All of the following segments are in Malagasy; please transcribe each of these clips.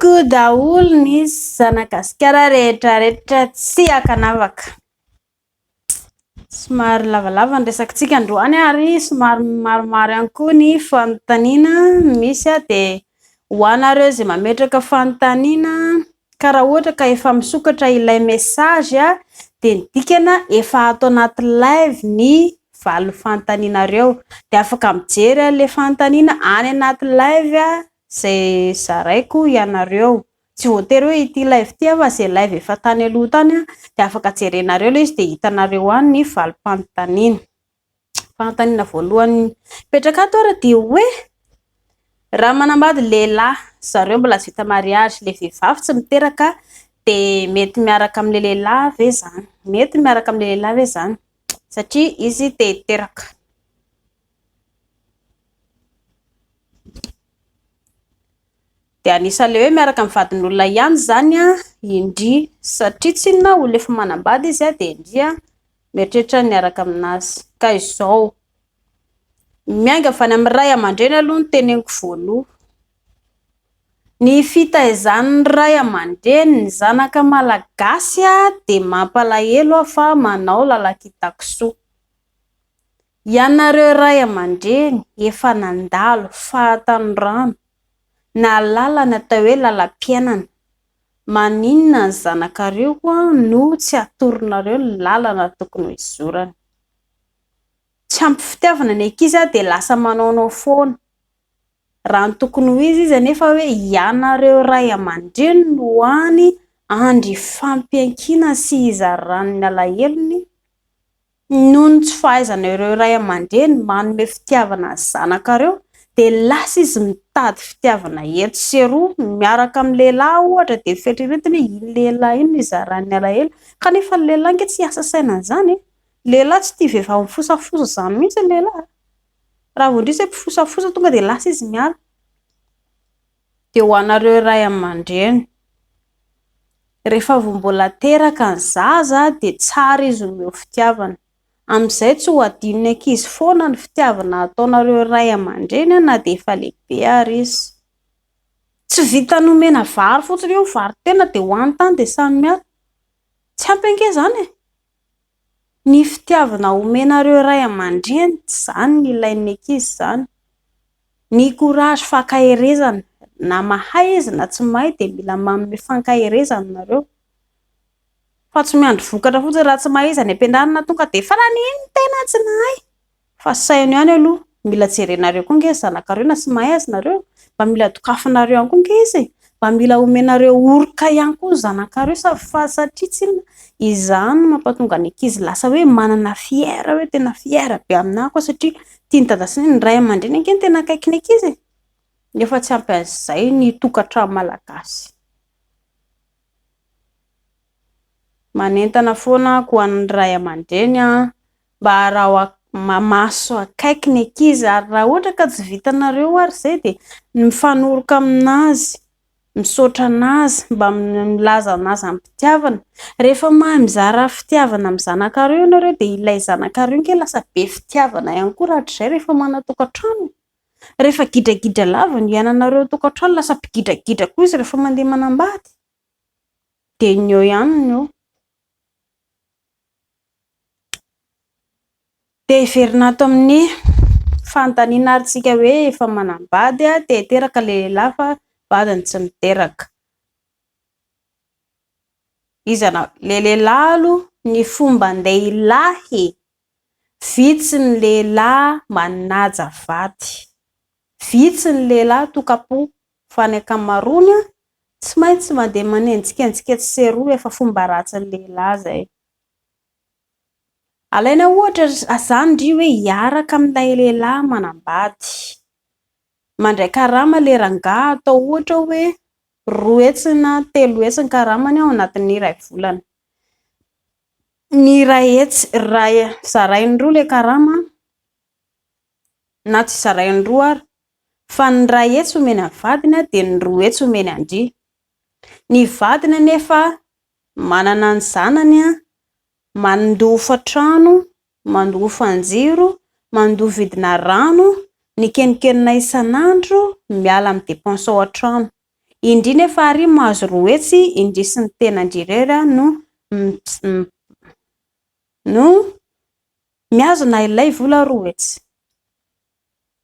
Koko daholo ny zanagasikara rehetrarehetra tsy akanavaka. Somary lavalava ny resakantsika androany ary somary maromaro ihany koa ny fanontaniana misy dia ho anareo izay mametraka fanontaniana ka raha ohatra ka efa misokatra ilay message dia ny dikana efa ato anaty live ny valo fanontanianareo dia afaka mijery ilay fanontaniana any anaty live izay zaraiko ianareo. Tsy voatery hoe ity live ity fa izay live efa tany aloha tany dia afaka jerenareo ilay izy dia hitanareo any ny valo fanontaniana. Fanontaniana voalohany petraka ato ary dia hoe raha manambady lehilahy zareo mbola tsy vita mariage, ilay vehivavy tsy miteraka dia mety miaraka amin'ilay lehilahy ve zany? Mety miaraka amin'ilay lehilahy ve zany? Satria izy te hiteraka. Dia anisan'ilay hoe miaraka amin'ny vadin'olona ihany zany indri satria tsy inona olona efa manambady izy dia indri mieritreritra miaraka aminazy. Ka izao mianga avy any amin'ny ray aman-dreny aloha ny teneniko voaloha. Ny fitaizan'ny ray aman-dreny ny zanaka malagasy dia mampalahelo fa manao lalakitakisoa. Ianareo ray aman-dreny efa nandalo fahatanorano na lalana atao hoe lalam-piainana. Maninona ny zanakareo no tsy atoronareo ny lalana tokony ho izorany. Tsy ampy fitiavana ny ankizy dia lasa manaonao foana. Raha ny tokony ho izy anefa hoe ianareo ray aman-dreny no hany andry fampiankina sy izaran'ny alahelony noho ny tsy fahaizanareo ray aman-dreny manome fitiavana ny zanakareo dia lasa izy mitady fitiavana eto sy eroa miaraka amin'ny lehilahy ohatra dia fieritreretiny iny lehilahy iny izaran'ny alahelo kanefa ny lehilahy ange tsy asa saina an'izany. Lehilahy tsy tia vehivavy mifosafosa izany mihitsy lehilahy. Raha vao indrisy hoe mpifosafosa tonga dia lasa izy miala. Dia ho anareo ray aman-dreny rehefa vao mbola teraka ny zaza dia tsara izy omeo fitiavana. Amin'izay tsy ho adin'ny ankizy foana ny fitiavana ataonareo ray aman-dreny na dia efa lehibe ary izy. Tsy vita nomena vary fotsiny io vary tena dia hoany tany dia samy miala. Tsy ampy ange zany ny fitiavana omenareo ray aman-dreny izany ny ilain'ny ankizy zany. Ny courage fankaherezana na mahay izy na tsy mahay dia mila manome fankaherezana nareo. Fa tsy miandry vokatra fotsiny raha tsy mahay izy any am-pianarana tonga dia fa raha nino tena tsy nahay. Fa saina ihany aloha mila jerenareo koa nge zanakareo na tsy mahay azy nareo. Mba mila dokafinareo ihany koa nge izy. Mba mila omenareo oroka ihany koa zanakareo fa satria tsy inona izany mampatonga ny ankizy lasa hoe manana fiera hoe tena fiera be aminahy koa satria tia nitadasiny ny ray aman-dreny ange tena akaiky ny ankizy. Nefa tsy ampy an'izay ny tokantrano malagasy. Manentana foana ko an'ny ray aman-dreny mba raha maso akaiky ny ankizy ary raha ohatra ka tsy vitanareo ary izay dia mifanoroka aminazy, misaotra anazy, mba milaza anazy amin'ny fitiavana. Rehefa mahay mizara fitiavana amin'ny zanakareo ianareo dia ilay zanakareo nge lasa be fitiavana ihany koa raha izay rehefa mana-tokantrano. Rehefa gidragidra lava ny iananareo tokantrano lasa mpigidragidra koa izy rehefa mandeha manambady. Dia ny eo ihany ny eo. Dia heverina ato amin'ny fanontaniana aritsika hoe efa manambady dia hiteraka lehilahy fa vadiny tsy miteraka. Izana lehilahy aloha ny fomba andeha ilahy. Vitsy ny lehilahy manaja vady. Vitsy ny lehilahy tokapo fa ny ankamaroany tsy maintsy mandeha manenjikenzika sy eroa efa fomba ratsy ny lehilahy zay. Alaina ohatra izany ndry hoe hiaraka amin'ilay lehilahy manambady. Mandray karama le rangahy atao ohatra hoe 2 hetsy na 3 hetsy ny karamany ao anatin'ny iray volana. Ny iray hetsy zarainy roa le karama na tsy zarainy roa ary fa ny iray hetsy omeny amin'ny vadiny dia ny 2 hetsy omeny andry. Ny vadiny anefa manana ny zanany mandofa trano, mandofa anjiro, mandofa vidina rano, ny kenikenina isan'andro miala amin'ny dépense ao an-trano. indri nefa ary mahazo roetsy indri sy ny tenandrirera no miazona ilay vola roetsy.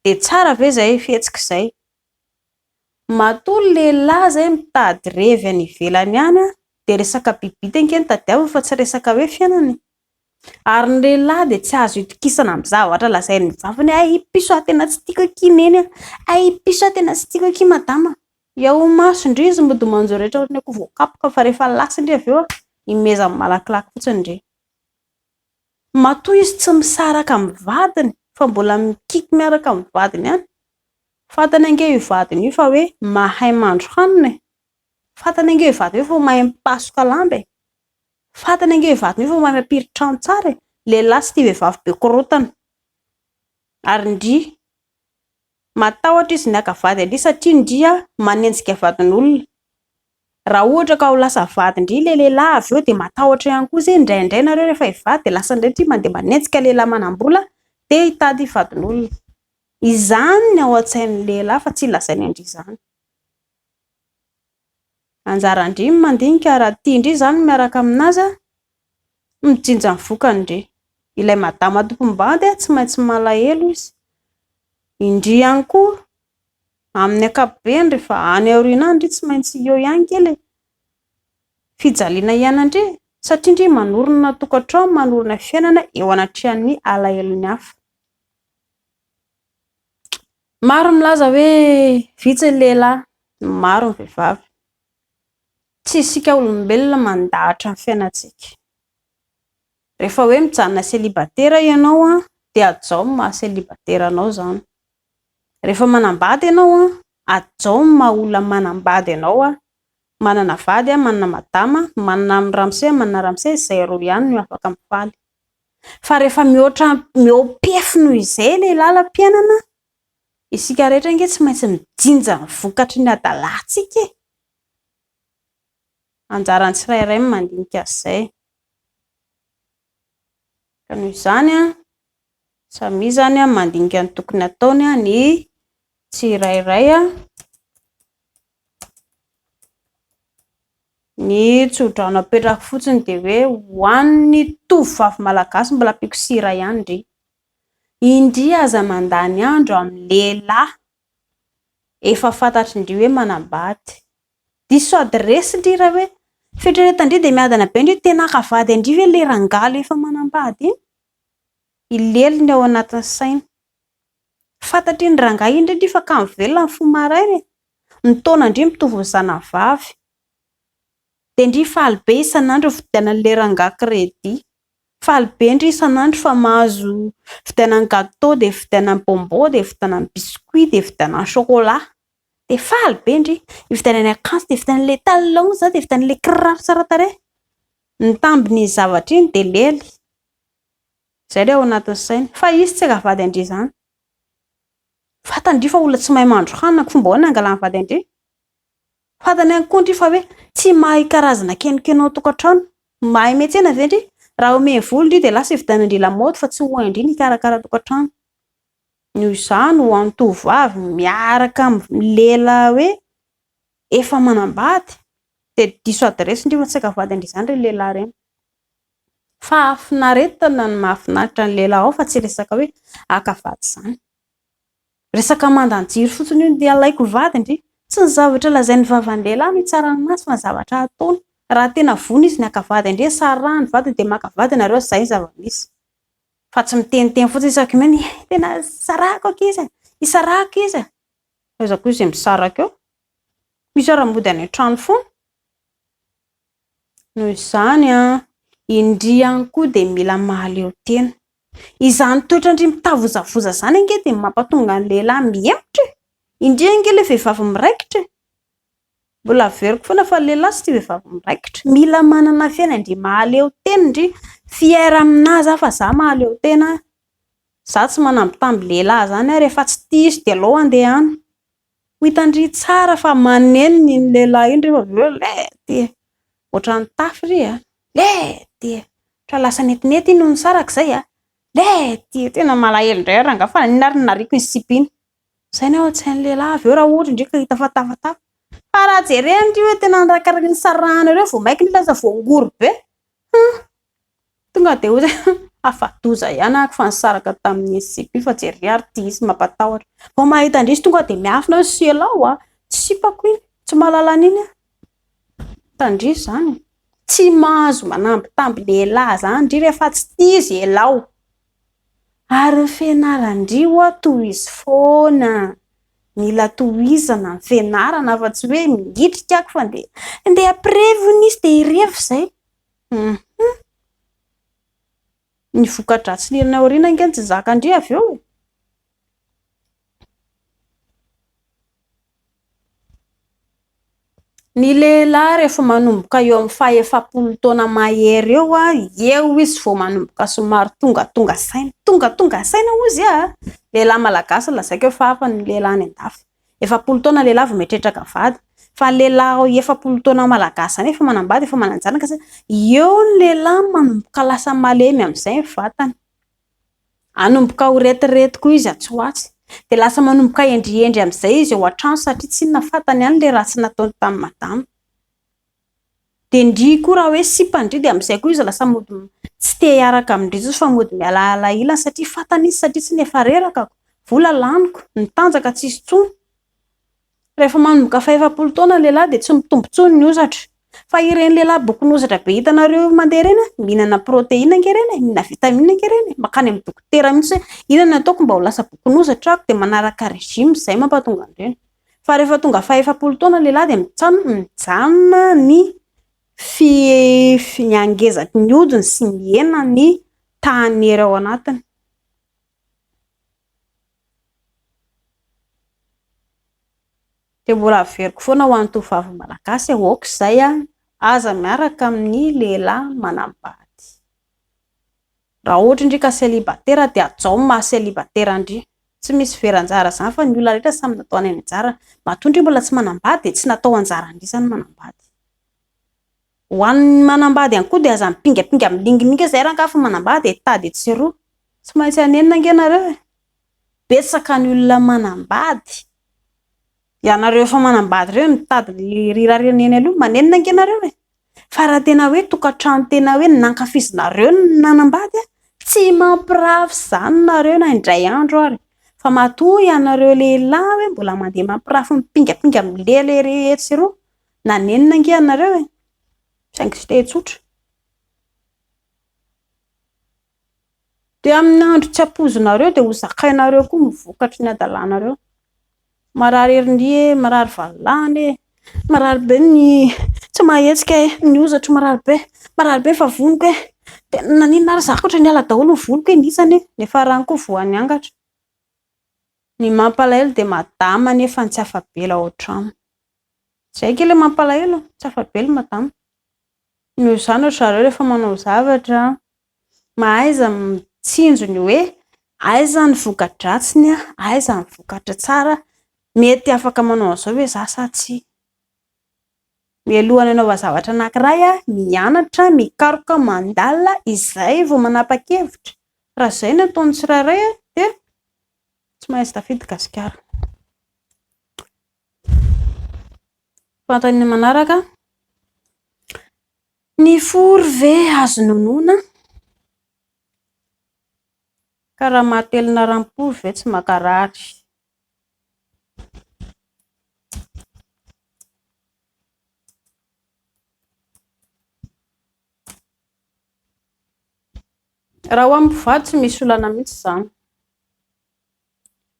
De tsara ve zay fihetsika zay? Matoa lehilahy zay mitady revy any ivelany any de resaka bibita ankeny tadiavo fa tsy resaka hoe fiainany. Ary ny lehilahy de tsy azo itokisana amin'ny zavatra lazainy vaviny, ay piso tena tsy tiako aky neny, ay piso tena tsy tiako aky madama. Ao maso ndry izy mody manjo rehetra ohatran'ny akoho voakapoka fa rehefa lasa ndry avy eo imeza malakilaky fotsiny ndry. Matoa izy tsy misaraka amin'ny vadiny fa mbola mikiky miaraka amin'ny vadiny ihany. Fantany ange io vadiny io fa hoe mahay mandro hanina. Fantany ange io vadiny io fa mahay mipasoka lamba. Fantany ange io vadiny io fa mahay mampiry trano tsara. Lehilahy sy tia vehivavy be korotana. Ary ndry matahotra izy ny akavady ndry satria ndry manenjika vadin'olona. Raha ohatra ka ho lasa vady ndry le lehilahy avy eo de matahotra ihany koa izy indraindray nareo rehefa hivady de lasa indray mandeha manenjika lehilahy manam-bola de hitady vadin'olona. Izany ny ao an-tsain'ny lehilahy fa tsy lazainy andry izany. Anjara ndry mandinika raha tia ndry izany miaraka aminazy mijinja ny vokany ndry. Ilay madama tompom-bady tsy maintsy malahelo izy. Indry ihany koa amin'ny ankapobeny rehefa any aoriana ndry tsy maintsy eo ihany kely fijaliana ihany ndry satria ndry manorina tokantrano, manorina fiainana eo anatrehan'ny alahelony hafa. Maro milaza hoe vitsy ny lehilahy, maro ny vehivavy. Tsy isika olombelona mandahatra ny fiainantsika. Rehefa hoe mijanona célibataire ianao de ajao ny maha célibataire anao zany. Rehefa manambady ianao ajao ny maha olona manambady anao, manana vady manana madama, manana ramose manana ramose, izay roa ihany no afaka mifaly. Fa rehefa miopefy noho izay lehilahy lam-piainana, isika rehetra ange tsy maintsy mijinja ny vokatry ny adalantsika. Anjarany tsirairay mandinika izay. Ka noho izany samy izany mandinika ny tokony ataony ny tsirairay ny tsodrano apetraka fotsiny de hoe ho an'ny tovovavy malagasy mbola ampiko sira ihany ndry. Indry aza mandany andro amin'ny lehilahy efa fantatry ndry hoe manambady. Diso adresy ndry raha hoe fitreretana ndry de miadana be ndry tena akavady ndry ve le rangaly efa manambady iny? Ileliny ao anatin'ny saina. Fantatry ny rangahy indry fa kamo velona ny fo maraina. Nitaona ndry mitovy ny zanavavy. De ndry faly be isan'andro vidianan'le rangahy crédit. Faly be ndry isan'andro fa mahazo vidianany gâteau de vidianany bonbon de vidianany biscuit de vidianany chocolat. De faly be ndry vidianany akanjo de vidian'le talon za de vidian'le kiraro tsara tarehy. Ny tambiny zavatra iny de lely. Zay le ao anatin'ny saina. Fa izy tsy akavady andry izany. Fantany ndry fa olona tsy mahay mandro hanina ka fomba ahoana angalany vady andry. Fantany ihany koa ndry fa hoe tsy mahay karazana kenokeno ao tokantrano. Mahay miantsena ve ndry? Raha omeny vola ndry de lasa hividianany ndry lamaody fa tsy ho ndry ny karakara tokantrano. Noho izany ho an'ny tovovavy miaraka amin'ny lehilahy hoe efa manambady de diso adresy ndry fa tsy akavady andry izany ireny lehilahy ireny. Fa hafinaretana ny mahafinaritra ny lehilahy ao fa tsy resaka hoe akavady izany. Resaka mandanjiro fotsiny io de alaiko vady ndry. Tsy ny zavatra lazainy vavan'ny lehilahy no tsara aminazy fa ny zavatra ataony. Raha tena vony izy ny akavady ndry sarahany vady de makavady nareo zay zava-misy. Fa tsy miteniteny fotsiny isaky meny tena sarako aky izy. Isarako izy. Aizako izy misaraka eo. Misy ara-mody any an-trano foana. Noho izany indry ihany koa de mila mahaleo tena. Izany toetra ndry mitavozavoza zany ange de mampatonga ny lehilahy miemotra. Indry ange le vehivavy miraikitra. Mbola averiko foana fa lehilahy sy tia vehivavy miraikitra. Mila manana fiaina ndry mahaleo tena ndry fiera aminazy fa za mahaleo tena. Za tsy manambitamby lehilahy zany rehefa tsy tia izy de aleo andehana. Ho hitandry tsara fa manenony ny lehilahy iny rehefa avy eo le tia. Ohatran'ny tafy ry le tia. Tra lasa netinety iny no saraka zay le tia tena malahelo indray rangahy fa ninary nariko ny sipiny. Zay ny ao an-tsain'ny lehilahy avy eo raha ohatra ndray ka hita fa tafatafa. raha jerendry hoe tena nrakaraky ny saranareo vao maiky ny laza voangory be tonga de ozy afadoza ihany ako fa nisaraka tamin'ny SCP fa jery artisy mampatahotra vao mahita andrisy tonga de miafina sy elao tsipako iny tsy mahalala an'iny tandrisy zany tsy mahazo manamby tamby lehilahy zany ndry rehefa tsy tizy elao ary ny fianarandrio tohizy foana mila tohizana ny fianarana fa tsy hoe mingitrika ako fa ndeha prevonisy de irevo zay ny vokadratsy lirana orina ngeny tsy zaka andry avy eo ny lehilahy rehefa manomboka eo amin'ny faha-efapolo taona mahery eo izy vao manomboka somary tonga saina ozy lehilahy malagasy lazaika fa hafa ny lehilahy ny andafy efapolo taona lehilahy vao mieritreritra vady fa lehilahy efapolo taona malagasy zany efa manambady efa mananjanaka satria eo ny lehilahy manomboka lasa malemy amin'izay vatany anomboka ho retirety koa izy atsoatsy de lasa manomboka endriendry amin'izay izy eo an-trano satria tsy nafatany ihany le raha tsy nataony tamin'ny madama de ndry koa raha hoe sipandry de amin'izay koa izy lasa mody tsy te hiaraka amindry fa mody mialaala ilany satria fatany izy satria tsy nefa reraka vola laniko nitanjaka tsisy tsony rehefa manomboka faha-efapolo taona lehilahy de tsy mitombotsony ny ozatra fa ireny lehilahy bokony ozatra be hitanareo mandeha reny mihinana protéine angereny mihinana vitamine angereny makany amin'ny dokotera mihitsy inona ataoko mba ho lasa bokony ozatra ako de manaraka régime zay mampatonga andreny fa rehefa tonga faha-efapolo taona lehilahy de mijanona ny fiangezaky ny odiny sy miena ny tahanery ao anatiny de mbola averiko foana ho an'ny tovovavy malagasy aoka izay aza miaraka amin'ny lehilahy manambady raha ohatra indry ka célibataire de ajao maha célibataire andry tsy misy veranjara zany fa ny olona rehetra samy natao any anjara matondry mbola tsy manambady de tsy natao anjara andry zany manambady ho an'ny manambady ihany koa de aza mipingapinga milingininga zay raha fa manambady tady tsiroa tsy maintsy anenina angenareo betsaka ny olona manambady ianareo efa manambady reo mitady rirareneny aloha manenina angenareo fa raha tena hoe tokantrano tena hoe nankafizinareo ny nanambady tsy mampirafy zany nareo na indray andro ary fa matoa ianareo lehilahy hoe mbola mandeha mampirafy mipingapinga milele tsiroa nanenina angenareo saingy sy tsotra de amin'ny andro tsy apozinareo de ho zakainareo koa mivokatry ny adalanareo marary herindry marary valany marary be ny tsy mahetsika ny ozatra marary be fa voniko de naninona ary zakatra ny ala daholo ny voloko nisany nefa rano koa voan'ny angatra ny mampalahelo de madama nefa ny tsy afabela ao trano zay kely mampalahelo tsy afabela madama no zany zareo rehefa manao zavatra mahaiza mitsinjo ny hoe aiza ny vokadratsiny aiza ny vokatra tsara mety afaka manao an'izao hoe za sa tsy mialohan'ny anaova zavatra anankiray mianatra mikaroka mandalina izay vao manapa-kevitra raha izay no ataony tsirairay de tsy maintsy tafidy gasikara fantany manaraka ny fory ve azo nonoina ka raha mahatelina rampory ve tsy makarary raha ho amin'ny mpivady tsy misy olana mihitsy zany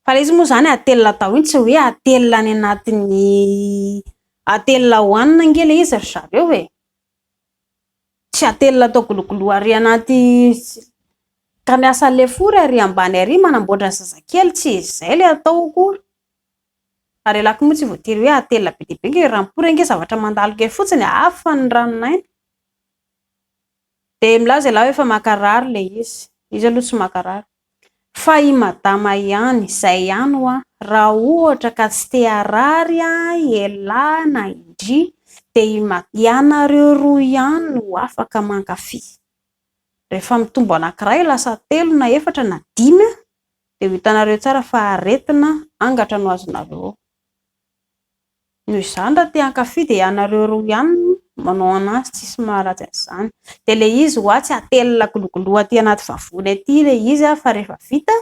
fa izy moa zany atelina tao iny tsy hoe atelina any anatin'ny atelina hoanina ngely izy ry zareo tsy atelina tao gologolo ary anaty ka miasa le fory ary ambany ary manamboatra zazakely tsy izay le atao akory ary lako moa tsy voatery hoe atelina be dia be nge rampory nge zavatra mandalo kely fotsiny hafa ny ranonaina de milaza lahy efa makarary le izy aloha tsy makarary fa i madama ihany izay ihany raha ohatra ka tsy te harary elahy na indry de ianareo roa ihany no afaka mankafy rehefa mitombo anankiray lasa 3 na 4 na 5 de ho hitanareo tsara fa aretina angatra no azonareo Noho izany raha te hankafy dia ianareo roa ihany manao anazy tsisy maharatsy an'izany. Dia le izy hoatsy atelina gologolo aty anaty vavony aty le izy fa rehefa vita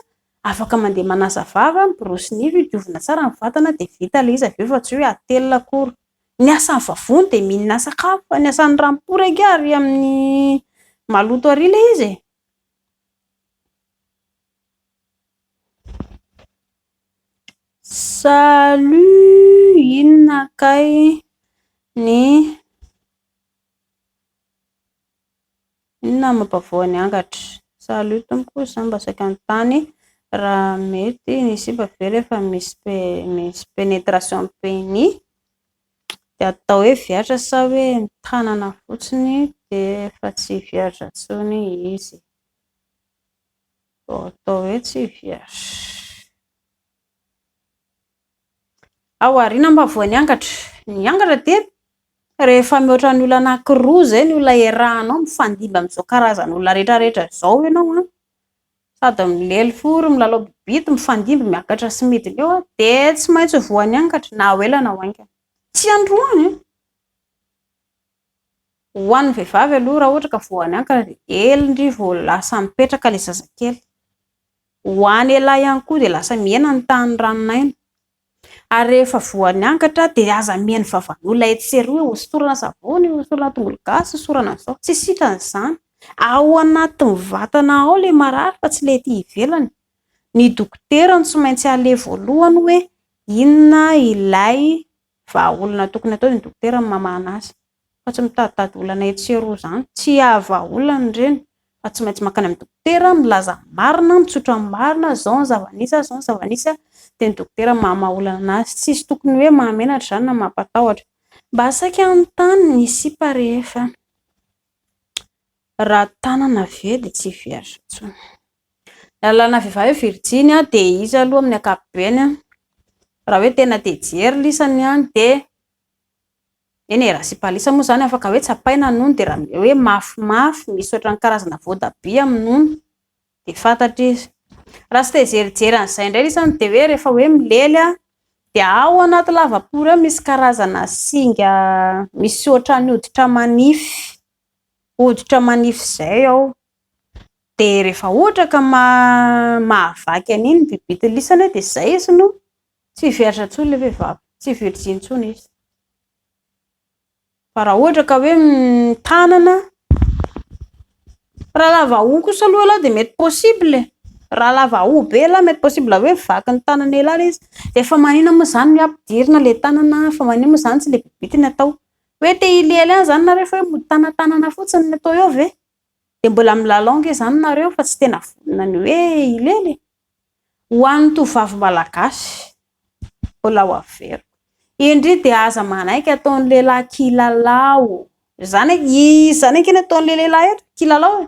afaka mandeha manasa vava, miborosy nify, diovina tsara ny vatana dia vita le izy avy eo fa tsy hoe atelina akory. Ny asan'ny vavony dia mihinana sakafo fa ny asan'ny ramatory ary amin'ny maloto ary le izy. Salut, inona kay ny inona mampavoa ny angatra? Salut tompoko, izany mba saika ny tany raha mety ny sipa ve rehefa misy pénétration pénis dia atao hoe viatra sa hoe ny tanana fotsiny dia efa tsy viatra intsony izy. Atao hoe tsy viatra. Ao ariana mampavoa ny angatra. Ny angatra dia rehefa mihoatra ny olona anankiroa izay ny olona iarahanao mifandimby amin'izao karazan'olona rehetrarehetra izao ianao sady milely fory, milalao bibity, mifandimby, miakatra sy midina eo dia tsy maintsy voan'ny angatra na ho ela na ho haingana. Tsy androany. Ho an'ny vehivavy aloha raha ohatra ka voan'ny angatra dia elindry vao lasa mipetraka ilay zazakely. Ho an'ny lehilahy ihany koa dia lasa mihena ny tahan'ny ranonaina. Ary rehefa voan'ny angatra dia aza mihaino vavan'olona etsy sy eroa, hosorana savony, hosorana tongolo gasy, hosorana izao. Tsy sitran'izany. Ao anatin'ny vatana ao ilay marary fa tsy ilay ety ivelany. Ny dokotera no tsy maintsy aleha voalohany hoe inona ilay vahaolana tokony atao, ny dokotera no mamana azy. Fa tsy mitaditady olana etsy sy eroa izany. Tsy ahavaolana ireny fa tsy maintsy makany amin'ny dokotera, milaza marina, mitsotra marina, izao ny zava-nisy, izao ny zava-nisy dia ny dokotera mamaha-olana azy. Tsisy tokony hoe mahamenatra izany na mampatahotra. Mba saika ny tany ny sipa rehefa raha tanana ve dia tsy viatra intsony. Lalàna vehivavy Virginia dia izy aloha amin'ny ankapobeny raha hoe tena te hijery lisany dia eny raha sy palisa moa izany afaka hoe tsapaina nono dia raha hoe mafimafy misy ohatran'ny karazana voatabia amin'ny nono dia fantatra izy. Raha tsy te hijerijery an'izay indray lisany dia hoe rehefa hoe milely dia ao anaty lavapory eo misy karazana singa misy ohatran'ny hoditra manify izay ao. Dia rehefa ohatra ka mahavaky an'iny bibity lisana dia izay izy no tsy viatra intsony ilay vehivavy, tsy virgin intsony izy. Fa raha ohatra ka hoe tanana, raha lava hoho kosa aloha dia mety possible. Raha lava hoho be aloha mety possible hoe vaky ny tanana ialala izy. Dia efa maninona moa izany ny ampidirina ilay tanana, fa maninona moa izany tsy ilay bibity ny atao. Hoe te hilely ihany izany na rehefa hoe mody tanana fotsiny ny atao eo ve? Dia mbola milalao izany nareo fa tsy tena vonona ny hoe hilely. Ho an'ny tovovavy malagasy mbola ho averiko. Indri dia aza manaiky ataon'ny lehilahy kilalao. Izany eky ataon'ilay lehilahy eto kilalao.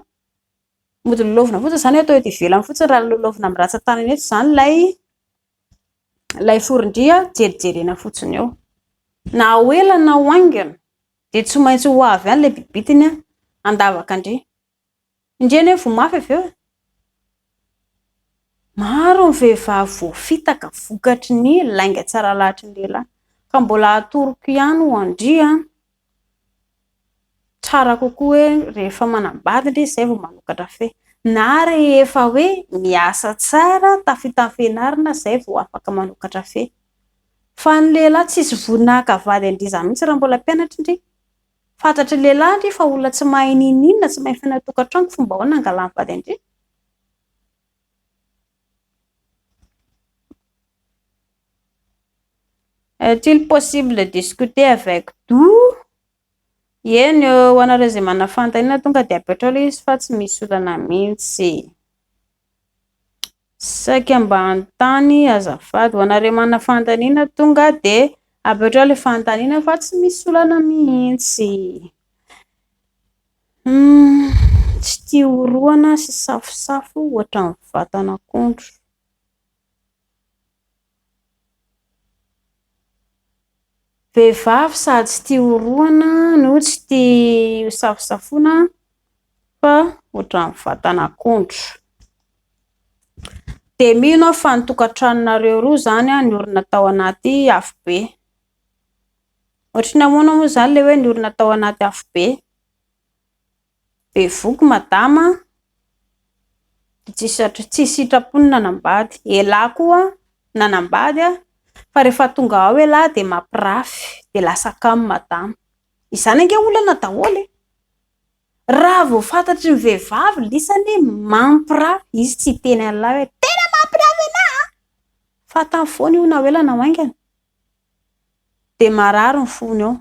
Mody lolaovina fotsiny izany atao eto ivelany fotsiny raha lolaovina amin'ny ratsan-tanana eto izany ilay forondria jerijerena fotsiny eo. Na ho ela na ho haingana dia tsy maintsy ho avy ihany ilay bibitiny andavaka indri. Indreny hoe vomafy avy eo. Maro ny vehivavy voafitaka vokatry ny lainga tsara lahatra ny lehilahy. Ka mbola atoroko ihany ho andria tsara kokoa hoe rehefa manambady indri izay vao manokatra fe. Na rehefa hoe miasa tsara tafita amin'ny fianarana izay vao afaka manokatra fe. Fa ny lehilahy tsisy vonona hakavady andriza mihitsy raha mbola mpianatra indri. Fantatry lehilahy indri fa olona tsy mahay ninina, tsy mahay fena tokantrano fomba ahoana hangalany vady indri. Est-il possible de discuter avec vous? Eny ho anareo izay manana fanontaniana tonga dia apetrao izy fa tsy misy olana mihitsy. Saika mba anontany azafady ho anareo manana fanontaniana tonga dia apetrao ilay fanontaniana fa tsy misy olana mihitsy. Tsy tia horohana sy safosafo ohatran'ny vatan'akondro. Vehivavy sady tsy tia horohana no tsy tia safosafoana fa ohatran'ny vatan'akondro. Dia mino aho fa ny tokantranonareo roa izany ny orina tao anaty afo be. Ohatrany namoana moa zany le hoe ny olona tao anaty afo be voky madama, tsy sitrapony nanambady, elahy koa nanambady fa rehefa tonga ao elahy de mampirafy de lasa kamo madama. Izany ange olana daholo raha vao fantatry ny vehivavy lisany mampirafy, izy tsy teny an'lahy hoe tena mampirafy anahy fantany foana io na hoela na hoaingana de marary ny fony ao.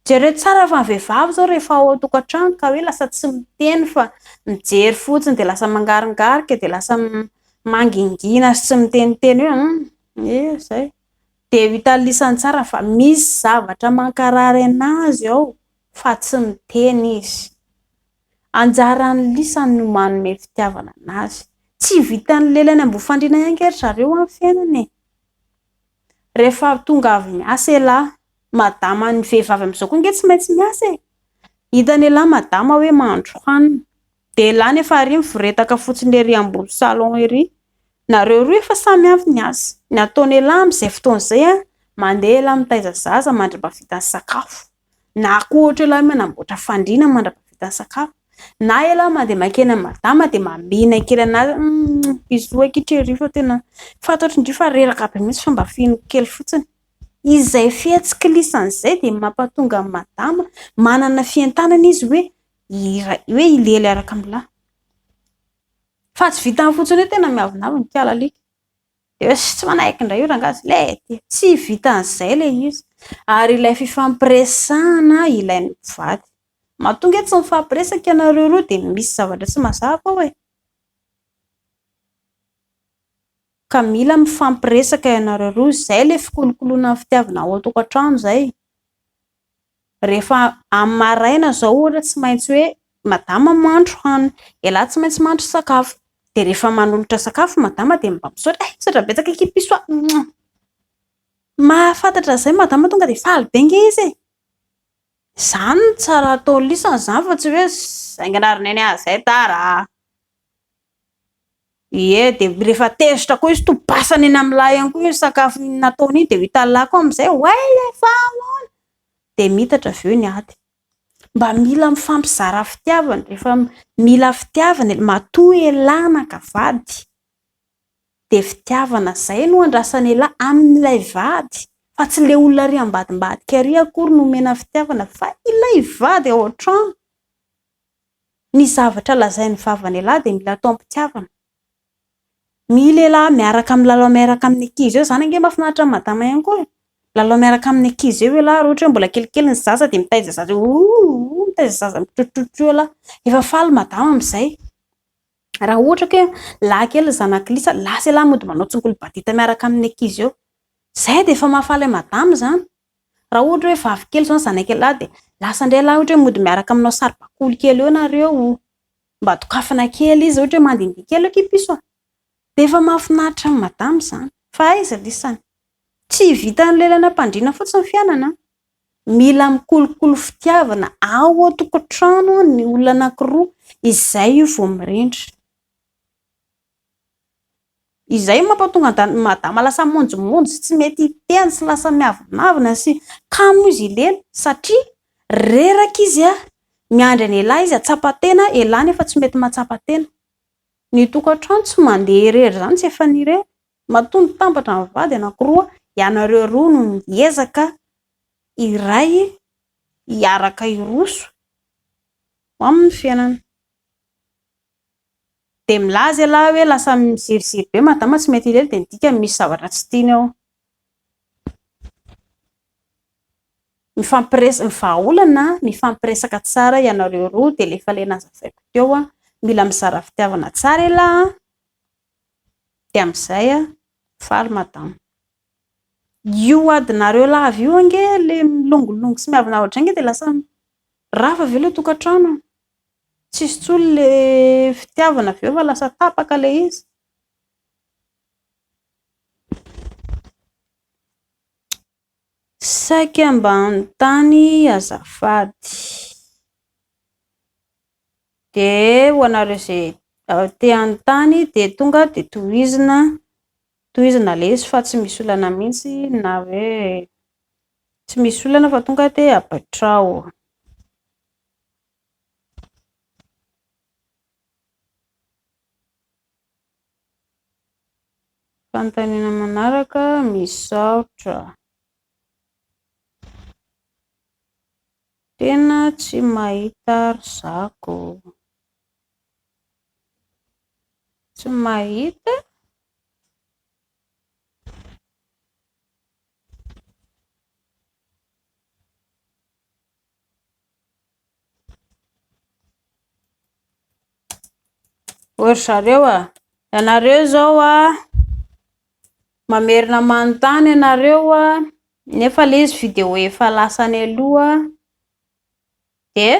Jereo tsara fa ny vehivavy zao rehefa ao an-tokantrano ka hoe lasa tsy miteny fa mijery fotsiny de lasa mangaringarika de lasa mangingina sy tsy miteniteny hoe zay de hitany lisany tsara fa misy zavatra mankarary anazy ao fa tsy miteny izy. Anjaran'ny lisany no manome fitiavana anazy, tsy vitan'ny lelany ambofandriana ihany zareo amin'ny fiainany. Rehefa tonga avy miasa elahy, madama ny vehivavy amin'izao koa nge tsy maintsy miasa hitany elahy madama hoe mahandro hanina de elahy nefa ary mivoretaka fotsiny ery ambony salon ery, nareo roa efa samy avy ny asa. Ny ataony elahy amin'izay fotoan'izay mandeha elahy mitaiza zaza mandrapahavitany sakafo, na koa ohatra elahy manamboatra fandriana mandrapahavitany sakafo, na elahy mandeha makeny amin'ny madama de mamina kely anazy izo akitrery fa tena fantatry indrio fa reraka be mihitsy fa mba fino kely fotsiny. Izay fihetsiky lisan'izay de mampatonga amin'ny madama manana fientanana izy hoe ilely araka amin'ny lahy. Fa tsy vitany fotsiny hoe tena miavonavy ny kialalika de hoe tsy manaiky indray io rangazy le ty, tsy vitan'izay le izy. Ary ilay fifampiresahana ilain'ny mpivady, mahatonga tsy mifampiresaka ianareo roa de misy zavatra tsy mazava ao ka mila mifampiresaka ianareo roa, zay le fikolokoloana ny fitiavana ao an-tokantrano zay. Rehefa amin'ny maraina zao ohatra tsy maintsy hoe madama mahandro hanina, elahy tsy maintsy mahandro sakafo de rehefa manolotra sakafo madama de mba misaotra betsaka kipiso mahafantatra zay madama tonga de faly be nge izy zany no tsara atao lisany zany fa tsy hoe zanganarina zay tara de rehefa tezitra koa izy tobasany eny amin'ny lahy ihany koa io sakafo nataony iny de hitan'ny lahy koa amin'izay efa de mitatra avy eo ny ady. Mba mila mifampizara fitiavana, rehefa mila fitiavana matoa elahy nakavady de fitiavana zay no andrasany elahy amin'ilay vady fa tsy le olona ary ambadimbadika ary akory no omena fitiavana fa ilay vady ao an-trano. Ny zavatra lazain'ny vavany elahy de mila atao am-pitiavana. Mila elahy miaraka amin'ny lalao miaraka amin'ny ankizy eo zany ange mahafinaritra amin'ny madama ihany koa lalao miaraka amin'ny ankizy eo elahy ohatra hoe mbola kelikely ny zaza de mitaiza zaza mitaiza zaza mitrotrotrotro elahy efa faly madama amin'izay. Raha ohatra ke lahy kely zanaky lisa lasa elahy mody manao tsongolo-badita miaraka amin'ny ankizy eo, zay de efa mahafaly madama zany. Raha ohatra hoe vavy kely zany zanaky elahy de lasa indray lahy ohatra hoe mody miaraka aminao saribakoly kely eo nareo mba tokafana kely izy ohatra hoe mandindihy kely kipiso de efa mahafinaritra amin'ny madama zany. Fa aiza lisany tsy vitan'ny lelana mpandriana fotsiny fiainana, mila mikolokolo fitiavana ao an-tokantrano ny olona anankiroa izay io vao mirindra. Izay mampatonga madama lasa monjomonjo tsy mety hiteny sy lasa miavonavina sy kamo izy ileny satria reraka izy miandry any elahy izy atsapa-tena, elahy nefa tsy mety matsapa-tena. Ny tokantrano tsy mandeha irery zany tsy efa nirery, mahatonga tambatra amin'ny vady anankiroa ianareo roa no miezaka iray hiaraka iroso amin'ny fiainana. De milaza elahy hoe lasa miziriziry be madama tsy mety irery de midika misy zavatra tsy tiany ao. Vahaolana mifampiresaka tsara ianareo roa de le efa le nazavaiko teo mila mizara fitiavana tsara elahy de amin'izay faly madama. Io adinareo lavy io ange le milongolongo sy miavonavatra ange de lasa rafa avy eo le tokantrano, tsisy tsolo le fitiavana avy eo fa lasa tapaka le izy. Saika ambany tany azafady de ho anareo izay te anontany de tonga de tohizina le izy fa tsy misy olana mihitsy na hoe Tsy misy olana fa tonga dia apetrao. Fanontaniana manaraka misaotra. Tena tsy mahita ry zako. Tsy mahita? Ory zareo ianareo zao mamerina manontany ianareo nefa le izy video efa lasany aloha de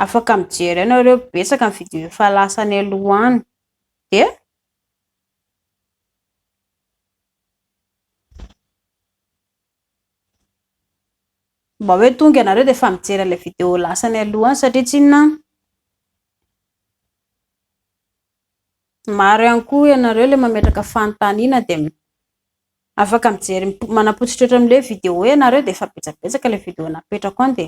afaka mijery ianareo betsaka ny video efa lasany aloha any de mba hoe tonga ianareo de efa mijery ilay video lasany aloha any satria tsy inona maro ihany koa ianareo le mametraka fanontaniana de afaka mijery manapotsitratra amin'ilay video ianareo de efa betsabetsaka ilay video napetrako any de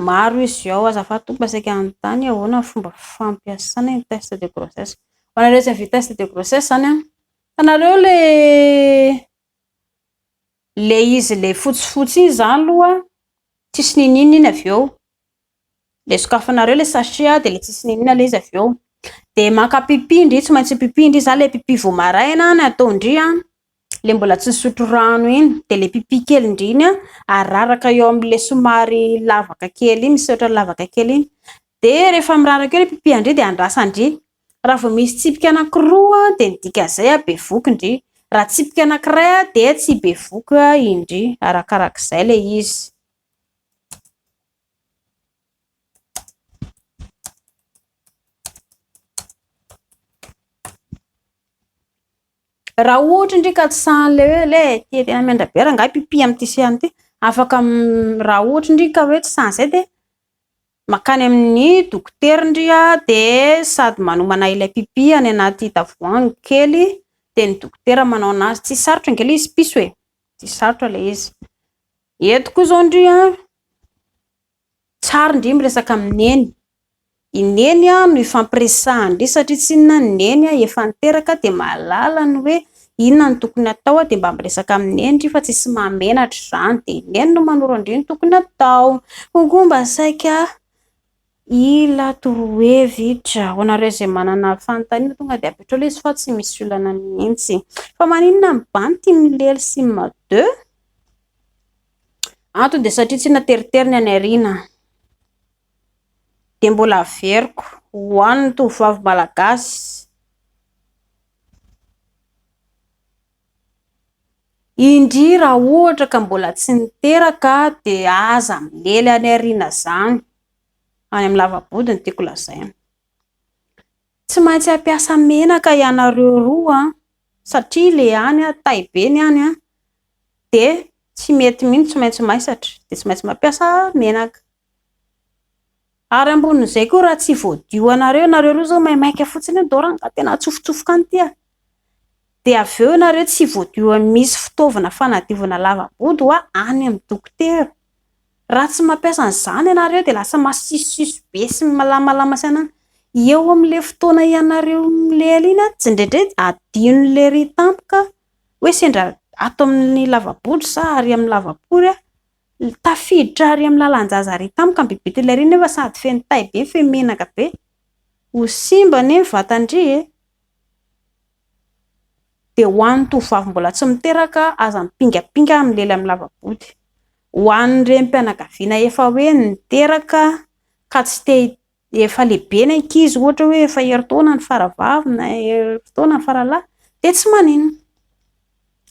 maro izy ao azafady tomba saika anontany ahoana ny fomba fampiasana ny test de grossesse. Ho anareo izay mividy test de grossesse zany ianareo le izy le fotsifotsy iny zany aloha tsisy ninina iny avy eo le sokafanareo le sachet de le tsisy ninina le izy avy eo de maka pipindry tsy maintsy pipindry izy le pipi vomaraina ny ataondry le mbola tsy nisotro rano iny de le pipi kely indriny araraka eo amin'le somary lavaka kely iny misaotra lavaka kely iny de rehefa miraraka eo le pipi andry de andrasandry raha vao misy tsipika anankiroa de midika zay bevoky indry raha tsipika anankiray de tsy bevoky indry arakarak'izay le izy. Raha ohatra indry ka tsy sahan'le hoe le tena mendrabe raha ngahy pipi amin'ity sy amin'ity afaka raha ohatra indry ka hoe tsy sahan'izay de makany amin'ny dokotera indry de sady manomana ilay pipi any anaty tavoahangy kely de ny dokotera manao anazy tsy sarotra angely izy piso tsy sarotra le izy. Eto koa zao indry tsara indry miresaka amin'ny neny no ifampiresahany satria tsy inona ny neny efa niteraka de mahalala ny hoe inona ny tokony atao de mba miresaka amin'ny neny fa tsisy mamenatra izany de neny no manoro andry ny tokony atao kokoa mba saika ila torohevitra ho anareo izay manana fanontaniana tonga de apetrao le izy fa tsy misy olana mihitsy fa maninona mibany tia milely sy madeux antony de satria tsy nateriteriny any arina de mbola averiko ho an'ny tovovavy malagasy indry raha ohatra ka mbola tsy niteraka de aza milely any arina zany any amin'ny lavabody ny tiako lazaina tsy maintsy ampiasa menaka ianareo roa satria le any taibeny any de tsy mety mihitsy tsy maintsy maisatra de tsy maintsy mampiasa menaka ary ambonin'izay koa raha tsy voadio anareo roa zao maimaika fotsiny doranga tena tsofotsofoka any tia de avy eo ianareo tsy voadio misy fitaovana fanadiovana lavabody any amin'ny dokotera raha tsy mampiasa an'izany ianareo de lasa masisisy be sy malamalama saina eo amin'le fotoana ianareo milely iny tsy indraindray adinon'le ry tampoka hoe sendra ato amin'ny lavabody sa ary amin'ny lavabody tafiditra ary amin'ny lalan-jaza ry tampoka bibity ry nefa sady feno tay be feno menaka be ho simba ny vatandry de ho an'ny tovovavy mbola tsy miteraka aza mipingapinga milely amin'ny lavabody ho an'ny renim-pianakaviana efa hoe niteraka ka tsy te efa lehibe ny ankizy ohatra hoe efa herintaona ny faravavy na herintaona ny faralahy de tsy maninona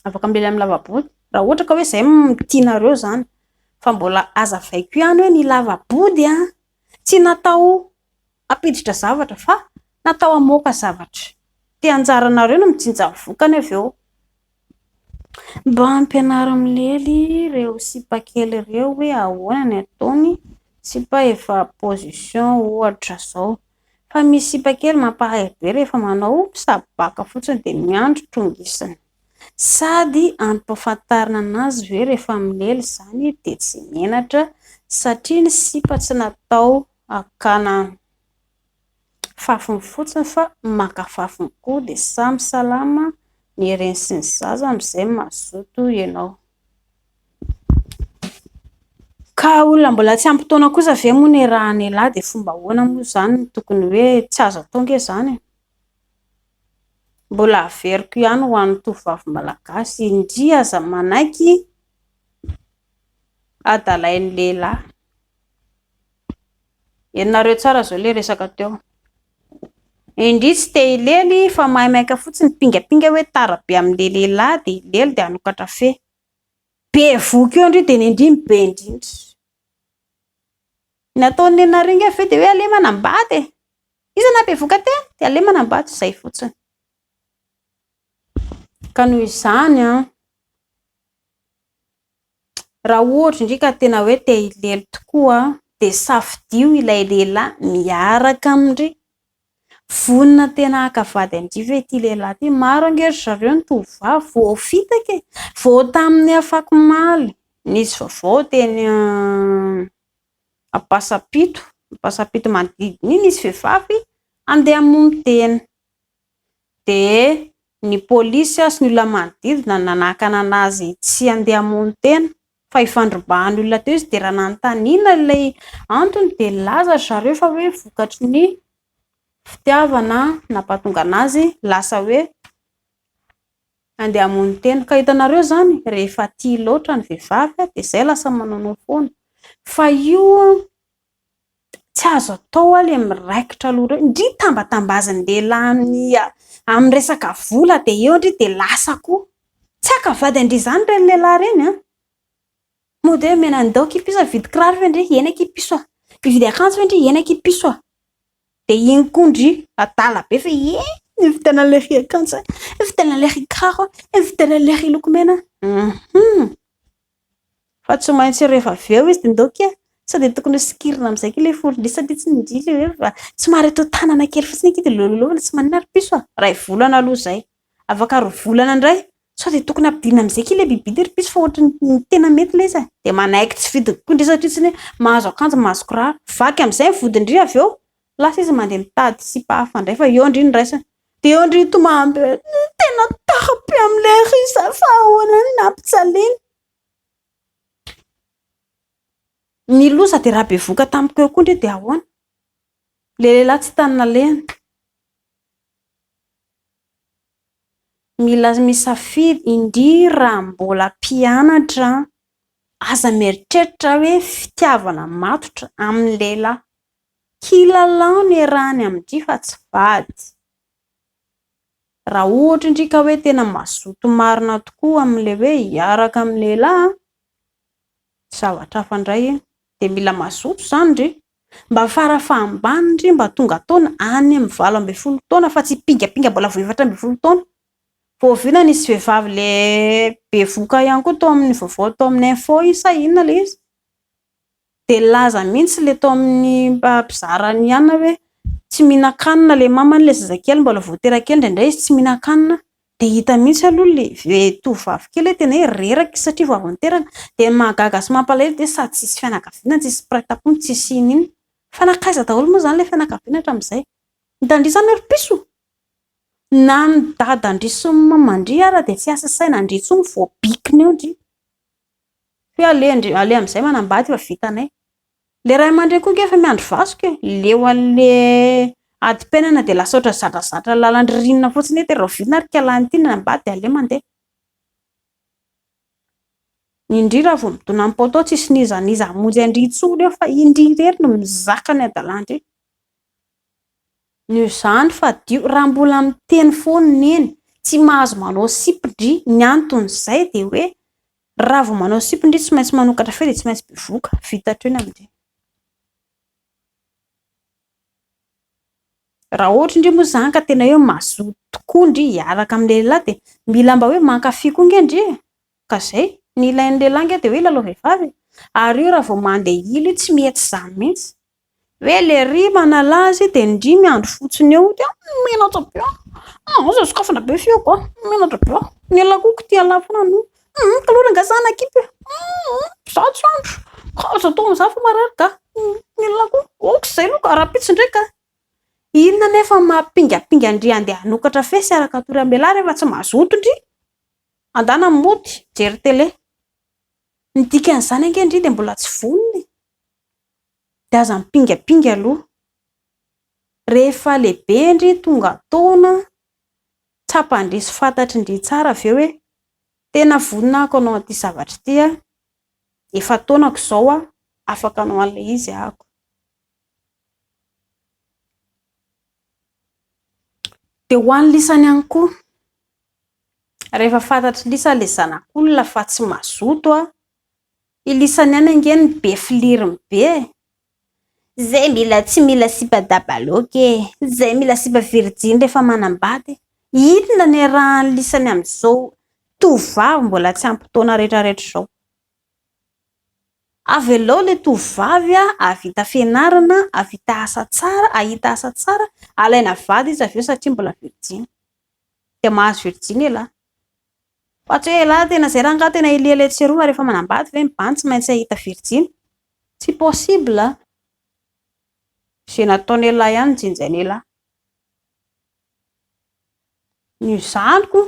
afaka milely amin'ny lavabody raha ohatra ka hoe izay tianareo zany fa mbola azavaiko ihany hoe ny lavabody tsy natao apiditra zavatra fa natao amoaka zavatra te anjaranareo no mijinja vokany avy eo mba ampianaro milely ireo sipakely ireo hoe ahoana ny ataony sipa efa position ohatra zao fa misy sipakely mampahaibe rehefa manao sabaka fotsiny de miandro tongisany sady ampahafantarina anazy hoe rehefa milely zany dia tsy menatra satria ny sipa tsy natao hakana fafiny fotsiny fa maka fafiny koa dia samy salama ny reny sy ny zaza amin'izay mazoto ianao. Ka olona mbola tsy ampy-taona kosa ve moa ny raha ny lahy dia fomba ahoana moa izany no tokony hoe tsy azo atao ange izany? Mbola averiko ihany ho an'ny tovovavy malagasy indria aza manaiky adalain'ny lehilahy. Ianareo tsara izao ilay resaka teo. Indri tsy te hilely fa mahimaika fotsiny pingapinga hoe tara be amin'ilay lehilahy dia hilely dia hanokatra fe. Be voky eo indri dia ny indrimy be indrindra. Nataon'ny naringa fe dia hoe aleo manambady e. Iza na be voka tena dia aleo manambady izay fotsiny. Ka noho izany raha ohatra indrika tena hoe te hilely tokoa dia safidio ilay lehilahy miaraka amindry vonona tena haka vady andriva ity lehilahy ity. Maro angery zareo ny tovovavy vao fitaka e, vao tamin'ny afakomaly nisy vaovao teny Ampasapito manodidina iny nisy vehivavy andeha hamono tena dia ny polisy sy ny olona manodidina nanakana anazy tsy andeha hamono tena fa hifandrombahany olona teo izy dia raha nanontaniana ilay antony dia laza zareo fa hoe vokatry ny fitiavana nampahatonga anazy lasa hoe andeha hamono tena. Ka hitanareo izany rehefa tia loatra ny vehivavy dia izay lasa manao foana. Fa io tsy azo atao ilay miraikitra aloha ireo indri tambatambazan'ny lehilahy amin'ny resaka vola dia eo indri dia lasa koa tsy haka vady andry izany ireny lehilahy ireny mody hoe menandao kipiso vidy kiraro ve indri ena kipiso mividy akanjo ve indri ena kipiso dia iny koa indri adala be fa nividana an'ilay akanjo nividana an'ilay kiraro nividana an'ilay lokomena fa tsy maintsy rehefa avy eo izy dia ndoky sady tokony sikirina amin'izay ilay folindry satria tsy nindry hoe somary atao tanana kely fotsiny kity lololovana tsy manana ripiso ray volana aloha izay afaka ro volana indray sao dia tokony ampidina amin'izay ilay bibidy ripiso fa ohatra ny tena mety ilay izy dia manaiky tsy vidy koa indri satria tsy mahazo akanjo mahazo kiraro vaky amin'izay vodindry avy eo lasa izy mandeha mitady sipa hafa indray fa eo indri ny raisiny dia eo indri tomamby tena tahape amin'ilay risa fa ahoana ny nampitsaliana. Ny loza dia raha be voka tamiko eo koa indri dia ahoana lehilahy tsy tanina lehana. Mila misafidy indri raha mbola mpianatra aza mieritreritra hoe fitiavana matotra amin'ny lehilahy kilalao ny rahany amindry fa tsy vady. Raha ohatra indrika hoe tena mazoto marina tokoa amin'ilay hoe hiaraka amin'ny lehilahy zavatra hafa indray dia mila mazoto izany indri mba farafahambany indri mba tonga taona any amin'ny 20 taona fa tsy pingapinga mbola 24 taona. Voaviana nisy vehivavy le be voka ihany koa tao amin'ny vaovao tao amin'ny info iny sa inona ilay izy dia laza mihitsy le tao amin'ny mpizarany ihany hoe tsy mihinan-kanina ilay mamany ilay zazakely mbola voaterakely indraindray izy tsy mihinan-kanina dia hita mihitsy aloha ilay tovovavy kely tena hoe reraka satria vao avy niterana dia mahagaga sy mampalahelo dia sady tsisy fianakaviana tsisy piraitapony tsisy inona fa nakaiza daholo moa izany ilay fianakaviana hatramin'izay nitandry izany ripiso na ny dadandry sy ny mamandry ara dia tsy asa saina andry intsony voabikiny eo indri fa ale amin'izay manambady fa vitanay le ray aman-dreny koa efa miandry vasoka leo an'ilay adi-penana dia lasa ohatra zadrazatra lalandririnina fotsiny dia raha vidina ary kalany ity nambady dia aleo mandeha. Indri raha vao midona amin'ny poto tsisy nizaniza hamonjy andry intsony eo fa indri irery no mizaka ny adalandry. Ny izany fa dio raha mbola miteny foana eny tsy mahazo manao sipindry ny anton'izay dia hoe raha vao manao sipindry tsy maintsy manokatra fe dia tsy maintsy bivoka vitatra eny amin'ireny. Raha ohatra indri moa izany ka tena hoe mazoto tokoa indri hiaraka amin'ny lehilahy dia mila mba hoe mankafy koa indri ka izay ny ilain'ny lehilahy nge dia hoe lalao vehivavy ary io raha vao mandeha ilo tsy mihetsy izany mihitsy hoe le ry manalazy dia indri miandro fotsiny eo dia menatra be azo sokafana be fioko menatra be Ny lakoko tia lafina no. Kalona ngazana kipy. Zato andro. Kaza tao amizao fa marary ka. Ny lakoko zay loka rapitso ndraika. Inona nefa mampingapinga andry andeha hanokatra fesy araka tory ambela rehefa tsy mazoto ndry. Andana mody jery tele. Ny dikan'izany ange ndry dia mbola tsy vonony. Dia aza mipingapinga aloha. Rehefa lehibe ndry tonga taona tsapandrisy fantatry ndry tsara avy eo hoe tena voninahiko anao an'ity zavatra ity efa taonako izao afaka anao an'ilay izy ahako. Dia ho an'ny lisany ihany koa rehefa fantatry lisa ilay zanak'olona fa tsy mazoto ilisany ihany angeny be filiriny be. Zay mila tsy mila sipadabaloky zay mila sipa virjiny rehefa manambady. Inona ny rahan'ny lisany amin'izao tovavy mbola tsy ampy-taona rehetrarehetra izao. Avy aloha ilay tovavy avita fianarana, avita asa tsara, ahita asa tsara, alaina vady izy avy eo satria mbola virjiny. Dia mahazo virjiny ialahy. Fa tsy hoe ialahy tena izay raha tena eliely tseroa rehefa manambady ve mibany tsy maintsy ahita virjiny. Tsy possible. Izay nataony ialahy ihany jinjainy ialahy. Ny zanako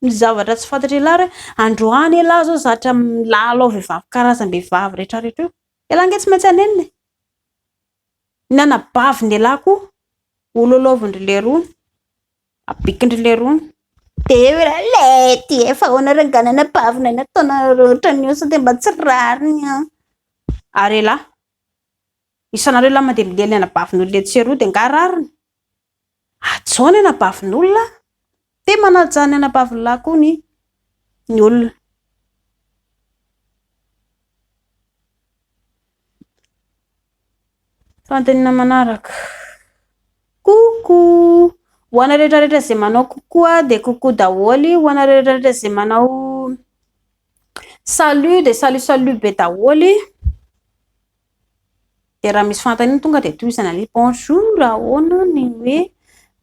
ny zavatra tsy fantatry ialahy androany ialahy zao zatra milalao vehivavy karazam-behivavy rehetrarehetra io. Ialahy ange tsy maintsy aneniny. Ny anabavy ny ialahy koa ololovin'ny lerony, abikindry lerony. Dia lety efa ahoana rangana anabavina nataona ohatran'io sao dia mba tsy rariny. Ary ialahy isanareo lahy mandeha milely anabavin'olona tseroa dia nga rariny. Atao ny anabavin'olona dia manaja ny anabavin'lahy koa ny olona. Fantenina manaraka. Coucou. Ho ana rehetrarehetra izay manao coucou dia coucou daholy. Ho ana rehetrarehetra izay manao salut dia salut be daholy. Dia raha misy fantaniana tonga dia toizana ilay bonjour ahoana ny hoe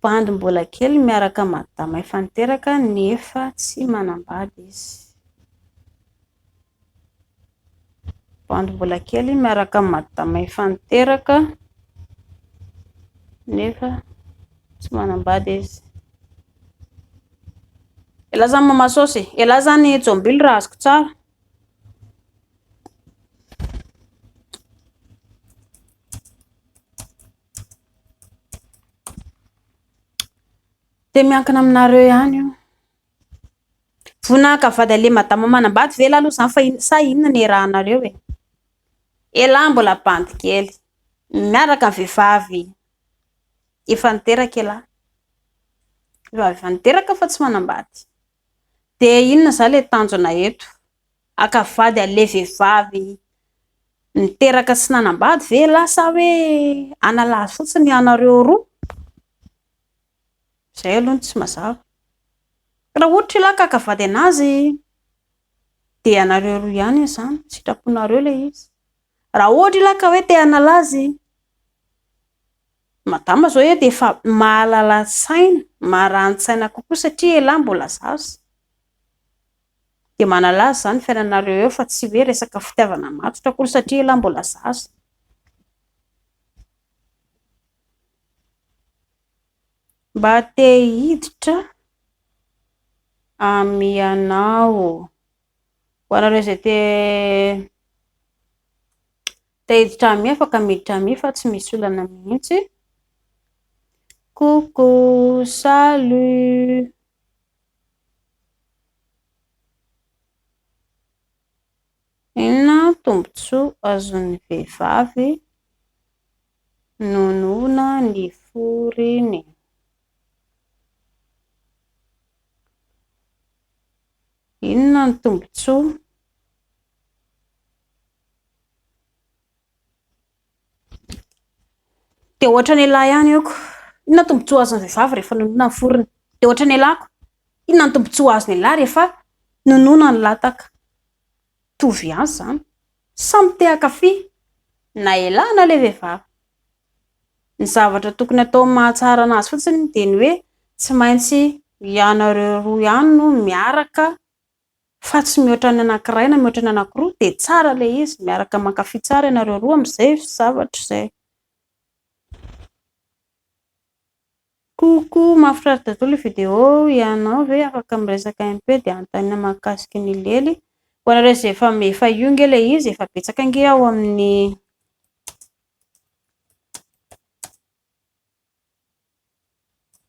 bandy mbola kely miaraka madama efa niteraka nefa tsy manambady izy. Bandy mbola kely miaraka madama efa niteraka nefa tsy manambady izy. Ialahy zany mamasosy. Ialahy zany jombily raha azoko tsara. Dia miankina aminareo ihany io. Vonaka vady ale madama manambady ve lahy aloha zany fa inona ny rahanareo e? Ialahy mbola bandy kely miaraka amin'ny vehivavy efa niteraka ialahy. Vehivavy efa niteraka fa tsy manambady. Dia inona zany ilay tanjona eto? Aka vady ale vehivavy niteraka tsy nanambady ve ialahy sa hoe analazy fotsiny anareo roa? Zay aloha tsy mazava. Raha ohatra ialahy ka vady anazy dia anareo roa ihany izany, sitraponareo ilay izy. Raha ohatra ialahy ka hoe te hanalazy, madama zao dia efa mahalala saina, maharani-tsaina kokoa satria ialahy mbola zaza. Dia manalazy zany fiainanareo eo fa tsy hoe resaka fitiavana matotra koa satria ialahy mbola zaza. Mba te hiditra amianao. Ho anareo izay te hiditra ami afaka miditra ami fa tsy misy olana mihitsy. Coucou, salut. Inona tombontsoa azon'ny vehivavy nonoina ny foriny? Inona ny tombontsoa dia ohatra ny ialahy ihany eoko. Inona ny tombontsoa azon'ny vehivavy rehefa nonoina ny foriny? Dia ohatra ny ialahiko. Inona ny tombontsoa azon'ny ialahy rehefa nonoina ny lataka? Tovy ihany zany. Samy te hankafy na ialahy na ilay vehivavy. Ny zavatra tokony atao mahatsara anazy fotsiny dia ny hoe tsy maintsy ianareo roa ihany no miaraka fa tsy mihoatra ny anankiray na mihoatra ny anankiroa dia tsara ilay izy, miaraka mankafy tsara ianareo roa amin'izay zavatra izay. Coucou, mahafinaritra daholo ny vidéo, ianao ve afaka miresaka MP dia antanina mahakasiky ny lely. Ho anareo izay efa io nge ilay izy, efa betsaka nge ao amin'ny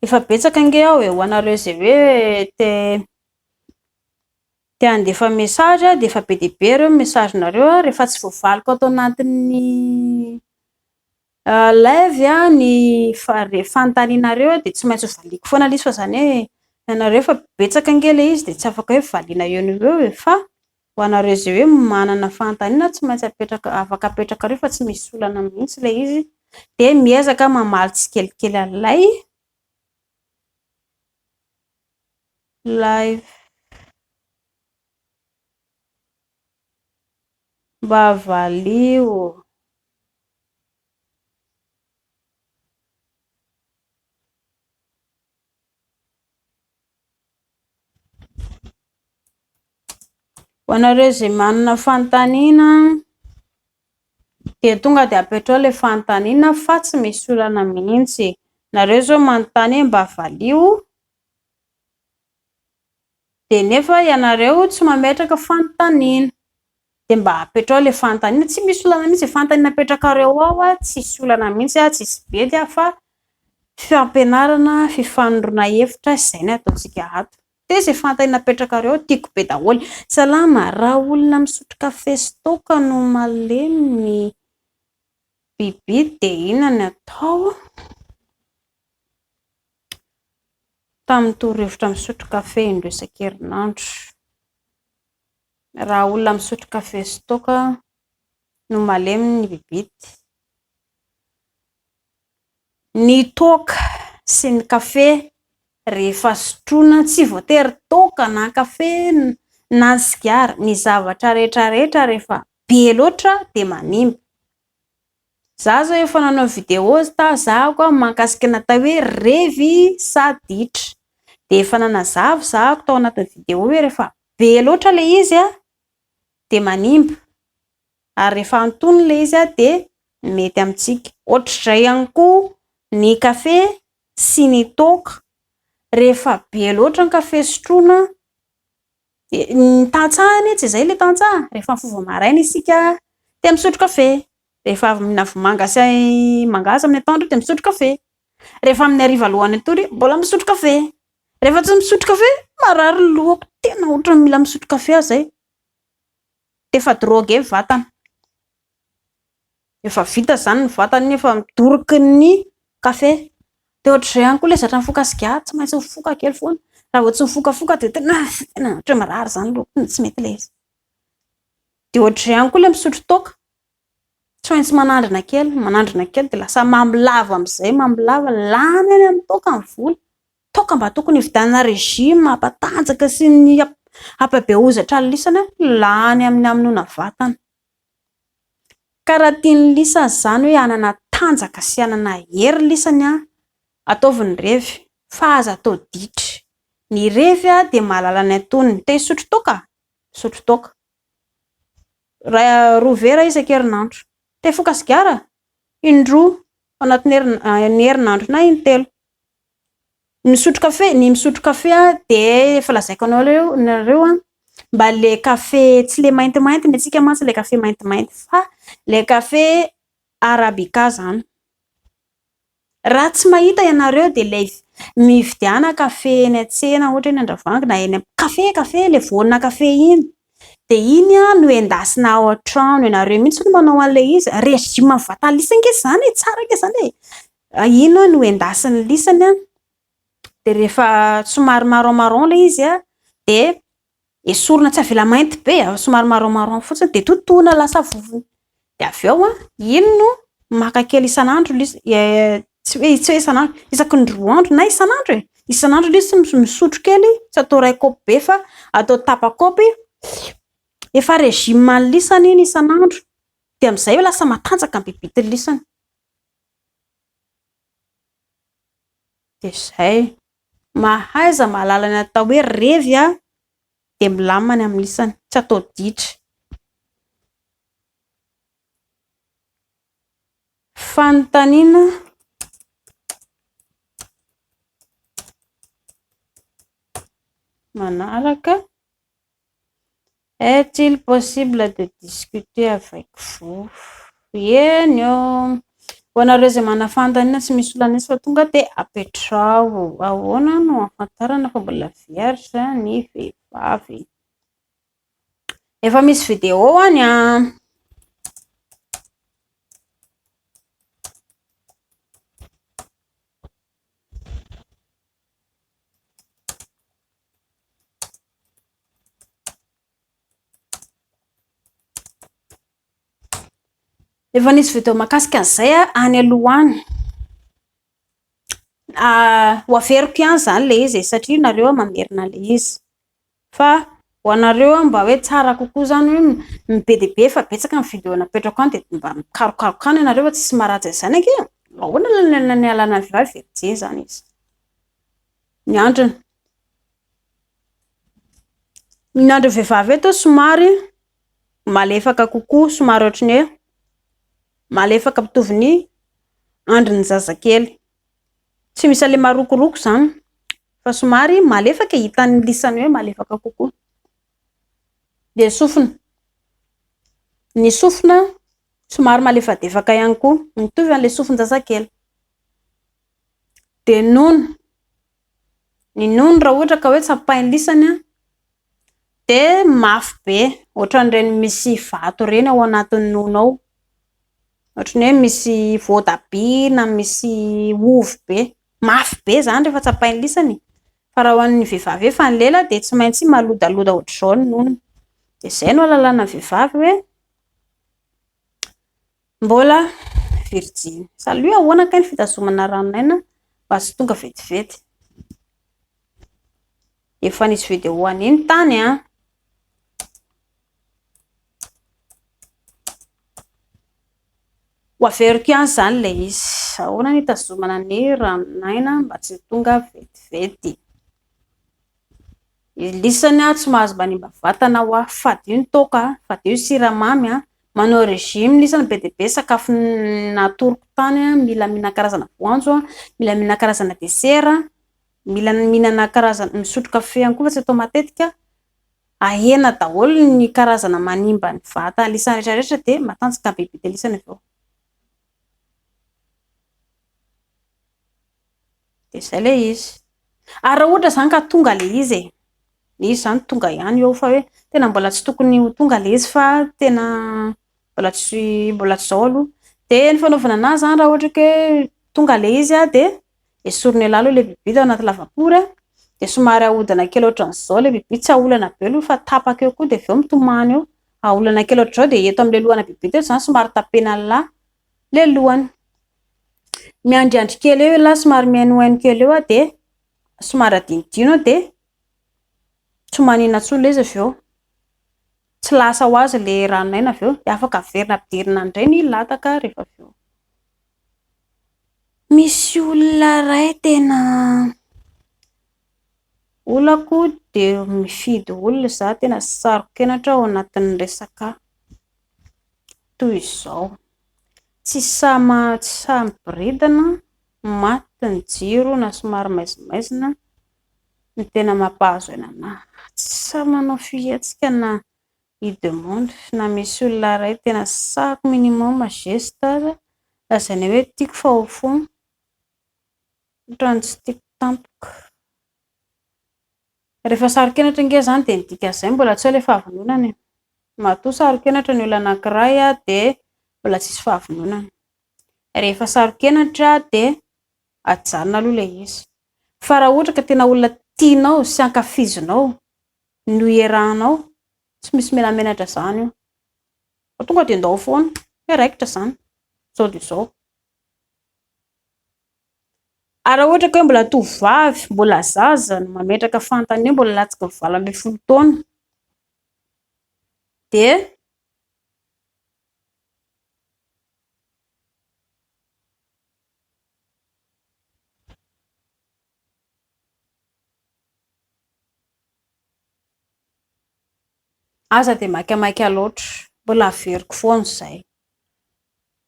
efa betsaka nge ao ho anareo izay hoe te handefa message dia efa be dia be ireo messagenareo rehefa tsy voavaliko ato anatin'ny live ny fanontanianareo dia tsy maintsy valiko foana ilay izy, fa zany hoe ianareo efa betsaka nge ilay izy dia tsy afaka hoe valiana eo no eo fa ho anareo izay hoe manana fanontaniana tsy maintsy afaka apetraka reo fa tsy misy olana mihitsy ilay izy dia miezaka mamaly tsikelikely an'ilay live mba valio. Ho anareo izay manana fanontaniana dia tonga dia apetrao ilay fanontaniana fa tsy misy olana mihitsy. Nareo zao manontany hoe mba valio dia nefa ianareo tsy mametraka fanontaniana dia mba apetrao ilay fanontaniana, tsy misy olana mihitsy. Fanontaniana apetrakareo ao tsisy olana mihitsy tsisy bedy fa fampianarana fifanondrona hevitra izay no ataontsika ato. Dia izay fanontaniana apetrakareo tiako be daholo. Salama, raha olona misotro kafe sy toaka no malemy ny biby dia inona ny atao? Tamin'ny torohevitra misotro kafe indroa isan-kerinandro. Raha olona misotro kafe sy toaka no malemy ny bibity. Ny toaka sy ny kafe rehefa sotroina tsy voatery toaka na kafe na sigara, ny zavatra rehetra rehefa be loatra dia manimba. Za zao efa nanao vidéo tazahako mahakasika ny atao hoe revy sa ditra dia efa nanazava zahako tao anatin'ny vidéo hoe rehefa be loatra ilay izy dia manimba ary rehefa antonony ilay izy dia mety amintsika. Ohatr'izay ihany koa ny kafe sy ny toaka, rehefa be loatra ny kafe sotroina ny tantsahany tsy izay ilay tantsaha, rehefa mifoha maraina isika dia misotro kafe, rehefa avy mihinavomanga sy mangahazo amin'ny atoandro dia misotro kafe, rehefa amin'ny hariva alohan'ny hatory mbola misotro kafe, rehefa tsy misotro kafe marary ny lohako, tena ohatran'ny mila misotro kafe aho izay, dia efa drogue vatana, efa vita izany ny vatany, efa midoroky ny kafe. Dia ohatr'izay ihany koa ilay zatra mifoka sigara, tsy maintsy mifoka kely foana, raha vao tsy mifokafoka dia tena ohatra marary izany lohako, tsy mety ilay izy. Dia ohatr'izay ihany koa ilay misotro toaka, tsy maintsy manandrina kely dia lasa mamilava amin'izay, mamilava lany any amin'ny toaka ny vola. Toaka mba tokony hividianana rejima, hampatanjaka sy ny hampabeazatra ny lisana, lany amin'ny hamonoana vatana. Ka raha tian'ny lisana izany hoe hanana tanjaka sy hanana hery lisany ataovy ny revy, fa aza atao ditra. Ny revy dia mahalala ny antonony. Te hisotro toaka? Misotro toaka. Roa vera isan-kerinandro. Te hifoka sigara? Indroa anatin'ny herinandro na intelo. Ny misotro kafe dia efa lazaiko anareo mba le kafe tsy le maintimainty ny antsika mantsy le kafe maintimainty fa le kafe arabika zany. Raha tsy mahita ianareo dia ilay mividiana kafe eny an-tsena ohatra eny Andravoahangy na eny kafe le voanina kafe iny dia iny no endasina ao an-trano, ianareo mihitsy no manao an'ilay izy. Rejima vatana lisana ange izany, tsara ange izany e. Iny no endasiny lisany dia rehefa somary marron ilay izy dia esorina, tsy avela mainty be, somary marron fotsiny dia totoina lasa vovony. Dia avy eo iny no maka kely isan'andro tsy hoe isan'andro, isaky ny 2 andro na isan'andro e. Isan'andro ilay misotro kely, tsy atao ray kaopy be fa atao tapa-kaopy. Efa rejima ny lisany iny isan'andro dia amin'izay lasa matanjaka ny bibity ny lisany. Dia izay. mahaiza mahalala ny atao hoe revy dia milamina amin'ny lisany, tsy atao ditra. Fanontaniana manaraka: est-il possible de discuter avec vous? Eny ho anareo izay mana fanontaniana tsy misy olanesy fa tonga dia apetrao. Ahoana no ahafantarana fa mbola vierge ny vehivavy? Efa misy vidéo any efa nisy vidéo mahakasika an'izay any aloha any. Ho averiko ihany zany le izy satria nareo mamerina le izy, fa ho anareo mba hoe tsara kokoa zany hoe mibe dia be fa betsaka ny vidéo napetrako any dia mba mikarokaroko any ianareo fa tsisy maharatsy izany ake. Ahoana ny alana vehivavy verije zany izy. Miandrina vehivavy eto somary malefaka kokoa, somary ohatry ny hoe malefaka mitovy ny andrin'ny zazakely, tsy misy ale marokoroko zany fa somary malefaka hitan'ny lisany hoe malefaka kokoa. Dia ny sofina somary malefadefaka ihany koa, mitovy an'ilay sofiny zazakely. Dia ny nono raha ohatra ka hoe tsapain'ny lisany dia mafy be, ohatran'ireny misy vato ireny ao anatin'ny nono ao, ohatry ny hoe misy voatabia na misy ovy be, mafy be zany rehefa tsapain'ny lisany. Fa raha ho an'ny vehivavy efa ny lela dia tsy maintsy malodaloda ohatr'izao ny nono. Dia izay no ahalalana vehivavy hoe mbola virginy. Saloha ahoana kay ny fitazomana ranomaina mba tsy tonga vetivety. Efa nisy vidéo an'iny tany ho averiko ihany zany le izy. Ahoana ny hitazomana ny ranomaina mba tsy tonga vetivety. Lisany tsy mahazo manimba vatana fadio ny toaka, fadio ny siramamy manao régime lisany be dia be, sakafo natoroko tany mila mihinana karazana voanjo, mila mihinana karazana desera, mila mihinana karazana misotro kafe ihany koa fa tsy atao matetika. Ahena daholo ny karazana manimba ny vatana lisany rehetrarehetra dia matanjaka bebe dia lisany avy eo. Dia izay le izy. Ary raha ohatra zany ka tonga le izy izy zany tonga ihany eo fa hoe tena mbola tsy tokony ho tonga le izy fa tena mbola tsy izao aloha. Dia ny fanaovana anazy zany raha ohatra ke tonga le izy dia esorina ela aloha le biby tao anaty lavapory dia somary ahodina kely ohatran'izao le biby, tsy aolana be aloha fa tapaka eo koa dia avy eo mitomany eo. Aolana kely ohatr'izao dia eto amin'ilay lohana biby teo zany somary tapena le lohany. Miandriandry kely eo la somary mihainohaino kely eo dia somary adinodino dia tsy manina intsony le izy avy eo. Tsy lasa ho azy le ranomaina avy eo dia afaka averina ampidirina indray ny lataka rehefa avy eo. Misy olona iray tena olako dia mifidy olona za, tena saro-kenatra ao anatin'ny resaka toy izao. Tsy sahy miboridana, maty ny jiro na somary maizimaizina ny tena mampahazo aina anahy. Tsy sahy manao fihetsika na hidemonde na misy olona iray tena sahako minimum geste lazainy hoe tiako fa au fond ohatran'ny tsy tiako tampoka. Rehefa saro-kenatra nge zany dia ny dikan'izay mbola tsy eo ilay fahavononana. Matoa saro-kenatra ny olona anankiray dia mbola tsisy fahavononana. Rehefa saro-kenatra dia ajanona aloha ilay izy. Fa raha ohatra ka tena olona tianao sy ankafizinao no iarahanao, tsy misy menamenatra izany io. Fa tonga dia ndao foana, miraikitra izany, izao dia izao. Ary raha ohatra ka hoe mbola tovovavy, mbola zaza no mametraka fanontaniana, mbola latsaka ny 20 taona dia aza de maikamaika loatra, mbola averiko foana izay.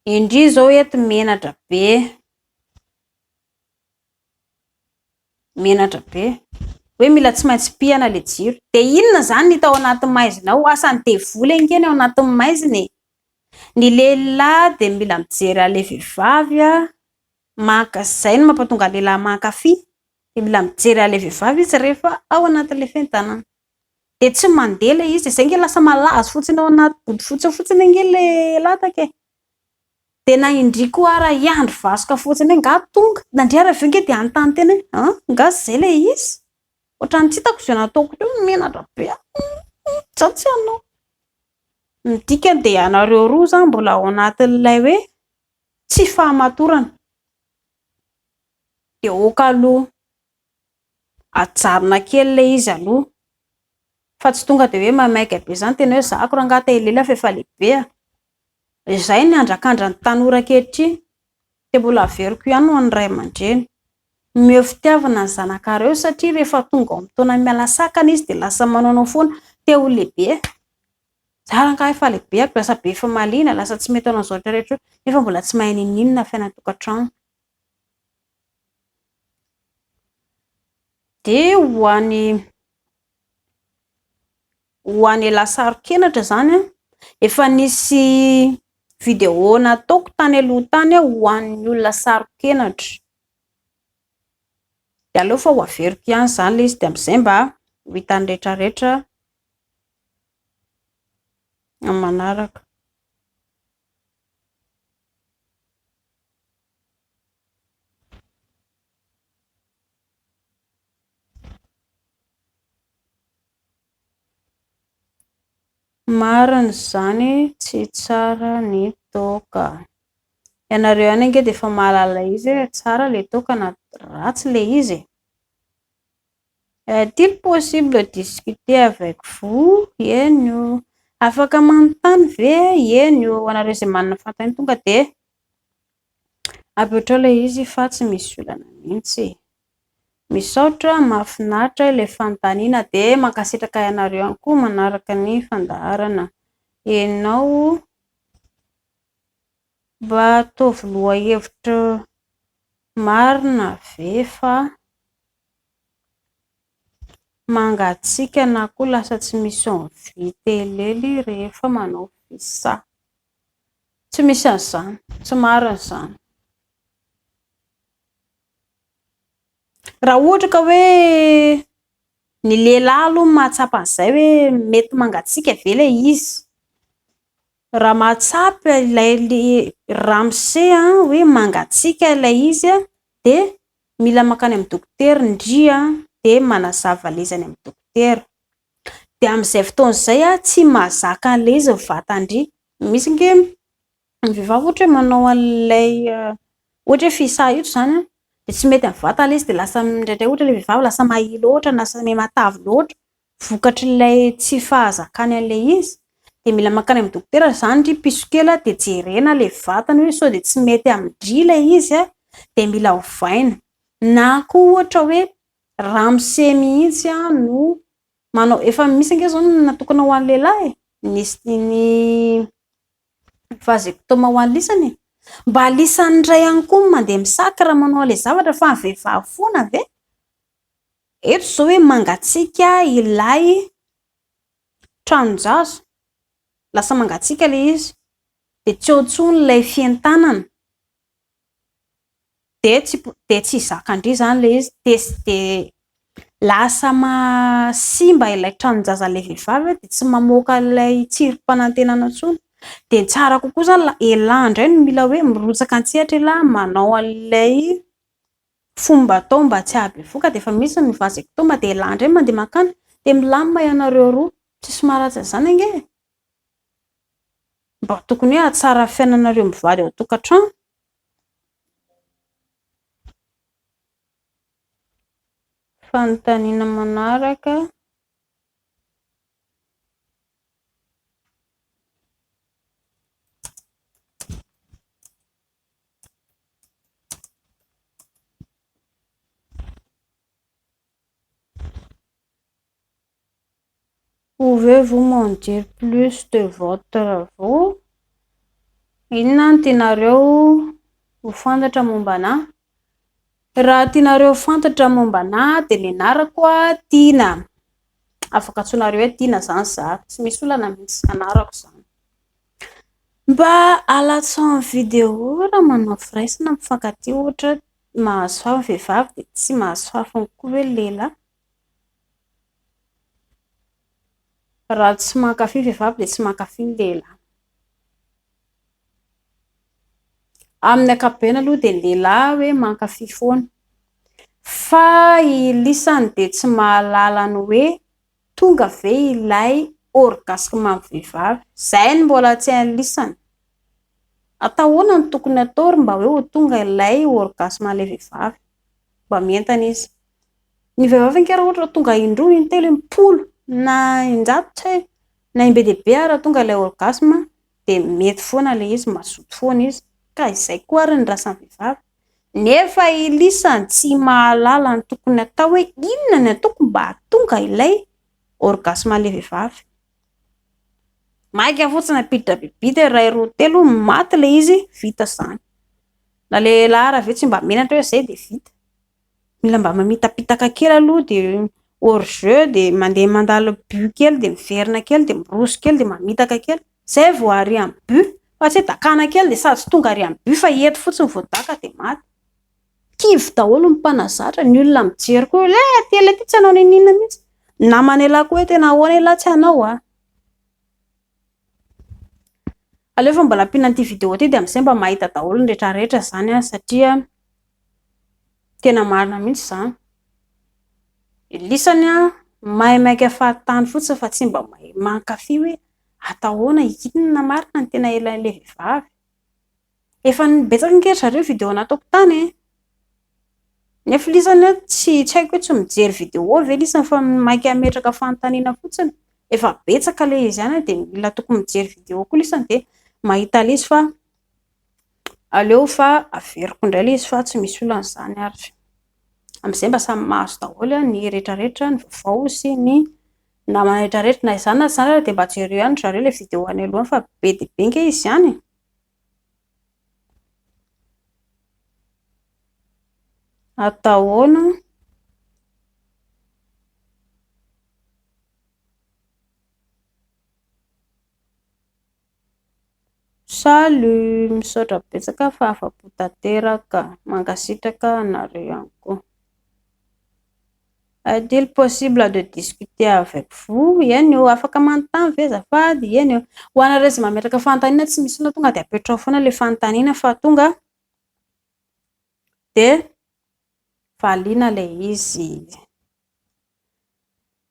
Indri zao eto menatra be hoe mila tsy maintsy pihana le jiro. De inona zany ny tao anatin'ny maizinao? Asany devoly ankeny ao anatin'ny maiziny. Ny lehilahy de mila mijery ale vehivavy zay no mampatonga lehilahy mankafy. De mila mijery ale vehivavy izy rehefa ao anatin'le fiantanana. De tsy mandela izy, izay nge lasa malazo fotsiny ao anaty body fotsiny nge le lataka e. De na indri koa ara iandro vasoka fotsiny nga tonga, nandriara avy nge de anontany tena hoe nga zay le izy? Ohatrany tsy hitako izay nataoko teo menatra be. Tsy anao. Midika de anareo roa zany mbola ao anatin'ilay hoe tsy fahamatorana. De oka aloha ajarina kely le izy aloha. Fa tsy tonga de hoe mamaika be zany tena hoe zako rangahy lela fa efa lehibe. Izay ny andrakandra ny tanora ankehitriny. De mbola averiko ihany ho an'ny ray aman-dreny. Mio fitiavana ny zanakareo satria rehefa tonga ao taona miala sakana izy de lasa manaonao foana te ho lehibe. Za rangahy efa lehibe, lasa be efa mahaliana, lasa tsy mety anao zao rehetra nefa mbola tsy mahay ninina fiainana-tokantrano. De ho an'ny lasaro-kenatra zany efa nisy vidéo nataoko tany aloha tany ho an'ny olona saro-kenatra. De aleo fa ho averiko ihany zany le izy de amin'izay mba ho hitan'ny rehetrarehetra amin'ny manaraka. Marina zany tsy tsara ny toaka. Ianareo ihany ange de efa mahalala izy tsara le toaka na ratsy le izy. Est-il possible discuter avec vous? Eny afaka manontany ve? Eny anareo izay manana fantany tonga de avy oatra le izy fa tsy misy olana mihitsy. Misaotra, mahafinaritra ilay fanontaniana de mankasitraka ianareo ihany koa manaraka ny fandaharana. Ianao mba ataovy lohahevitra marina ve fa mangatsiaka na koa lasa tsy misy envie elely rehefa manao visa. Tsy misy an'izany, tsy marina izany. Raha ohatra ka hoe ny lehilahy aloha mahatsapa an'izay hoe mety mangatsiaka ve le izy. Raha mahatsapa ilay ramose hoe mangatsiaka ilay izy de mila mankany amin'ny dokotera indria de manazava lezany amin'ny dokotera. De amin'izay fotoana izay tsy mahazaka an'ilay izy ny vatandria. Misy nge ny vehivavy ohatra hoe manao an'ilay ohatra hoe fisaha zany de tsy mety amin'ny vatana izy de lasa indraindray ohatra le vehivavy lasa mahia loatra na lasa matavy loatra vokatrin'ilay tsy fahazakany an'ilay izy. De mila mankany amin'ny dokotera zany ry piso kely de jerena le vatany hoe sao de tsy mety amindria ilay izy de mila ovaina. Na koa ohatra hoe ramose mihitsy no manao, efa misy nge zao natokana ho an'ny lehilahy ny vasectome ho an'ny lisany. Mba lisan'ny iray ihany koa mandeha misaka raha manao an'ilay zavatra fa ny vehivavy foana ve? Eto zao hoe mangatsiaka ilay tranon-jazo. Lasa mangatsiaka le izy de tsy eo intsony ilay fientanana de tsy zakandria zany le izy de lasa masimba ilay tranon-jazan'ilay vehivavy de tsy mamoaka ilay tsirom-panantenana intsony. De tsara kokoa zany ialahy indray no mila hoe mirotsaka an-tsehatra ialahy manao an'ilay fomba atao mba tsy hahabevoka. De efa misy ny vasectome de ialahy indray mandeha makany de milamina ianareo roa. Tsisy maharatsy an'izany ange. Mba tokony hoe hahatsara ny fiainanareo mivady ao an-tokantrano. Fanontaniana manaraka. Pouvez-vous m'en dire plus de votre vie? Inona no tianareo ho fantatra momba anahy? Raha tianareo fantatra momba anahy dia ny anarako Tina. Afaka antsoinareo hoe Tina zany za, tsy misy olana mihitsy anarako zany. Mba alatsaon'ny vidéo raha manao firaisana mifankatia ohatra mahazo fafy vehivavy dia tsy mahazo fafy koa hoe lehilahy. Raha tsy mankafy vehivavy dia tsy mankafy lehilahy. Amin'ny ankapobeny aloha dia lehilahy hoe mankafy foana. Fa ilisany dia tsy mahalala ny hoe tonga ve ilay orgasme amin'ny vehivavy. Izay no mbola tsy hain'lisany. Atahoana no tokony atao mba hoe ho tonga ilay orgasme ilay vehivavy. Mba mientana izy. Ny vehivavy ankera ohatra tonga indroa, intelo, impolo na injato tsy hay. Na imbe dia be raha tonga ilay orgasme dia mety foana ilay izy, mazoto foana izy. Ka izay koa ary ny rasan'ny vehivavy. Nefa ilisany tsy mahalala ny tokony atao hoe inona ny ataoko mba hahatonga ilay orgasme ilay vehivavy. Maika fotsiny apiditra bibita iray roa telo maty ilay izy, vita izany. Na lehilahy raha ve tsy mba menatra hoe izay dia vita. Mila mba mamitapitaka kely aloha dia hors jeu dia mandeha mandalo but kely dia miverina kely dia miroso kely dia mamitaka kely. Izay vao ary amin'ny but. Fa tsy hoe dakana kely dia sady tsy tonga ary amin'ny but fa eto fotsiny vao daka dia maty. Kivy daholo ny mpanazatra, ny olona mijery koa hoe tele ty tsy hanao ninona mihitsy. Namany lahy koa hoe tena ahoana lahy tsy hanao ah. Aleo fa mbola ampiana an'ity vidéo ity dia amin'izay mba mahita daholo ny rehetrarehetra zany satria tena marina mihitsy zany. Ilisany mahay maika fahatany fotsiny fa tsy mba mahay mankafy hoe atahoana inona marina ny tena ilan'ilay vehivavy. Efa betsaka ankery zareo vidéo nataoko tany. Nefa lisany tsy haiko hoe tsy mijery vidéo ve lisany fa maika ametraka fanontaniana fotsiny. Efa betsaka ilay izy ihany dia mila tokony mijery vidéo koa lisany dia mahita ilay izy fa aleo fa averiko indray ilay izy fa tsy misy olana izany ary. Amin'izay mba samy mahazo daholo ny rehetrarehetra ny vaovao sy ny namana rehetrarehetra na izany na izany ary dia mba jereo ihany zareo ilay vidéo any aloha fa be dia be ange izy ihany. Atahoana salut, misaotra betsaka fa afa-po tanteraka, mankasitraka anareo ihany koa. Est-il possible de discuter avec vous? Eny eo, afaka manontany ve azafady? Eny eo. Ho anareo izay mametraka fanontaniana tsy misy olona tonga dia apetrao foana ilay fanontaniana fa tonga dia valiana ilay izy.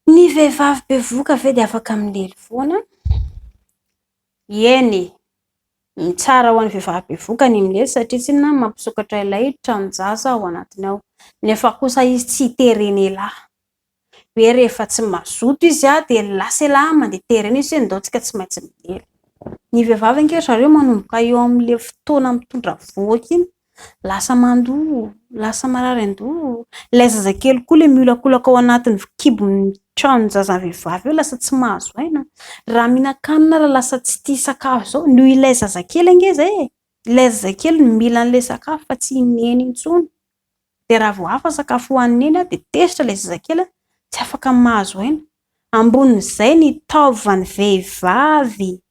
Ny vehivavy bevoka ve dia afaka milely foana? Eny. Ny tsara ho an'ny vehivavy bevoka ny milely satria tsy inona mampisokatra ilay tranonjaza ao anatiny ao. Nefa kosa izy tsy hitereny lahy. Hoe rehefa tsy mazoto izy dia lasa lahy mandeha tereny izy ndao tsika tsy maintsy milely. Ny vehivavy ankery zareo manomboka eo amin'ilay fotoana mitondra voky iny. Lasa mandoa, lasa marary andoha. Ilay zazakely koa ilay miolakolaka ao anatin'ny kibon'ny tranonjazan'ny vehivavy eo lasa tsy mahazo aina. Raha mihinan-kanina raha lasa tsy tia sakafo izao noho ilay zazakely ange izay e. Ilay zazakely mila an'ilay sakafo fa tsy ineny intsony. Dia raha vao hafa sakafo hohaniny eny dia tesitra ilay zazakely tsy afaka mahazo aina. Ambonin'izay ny taovan'ny vehivavy.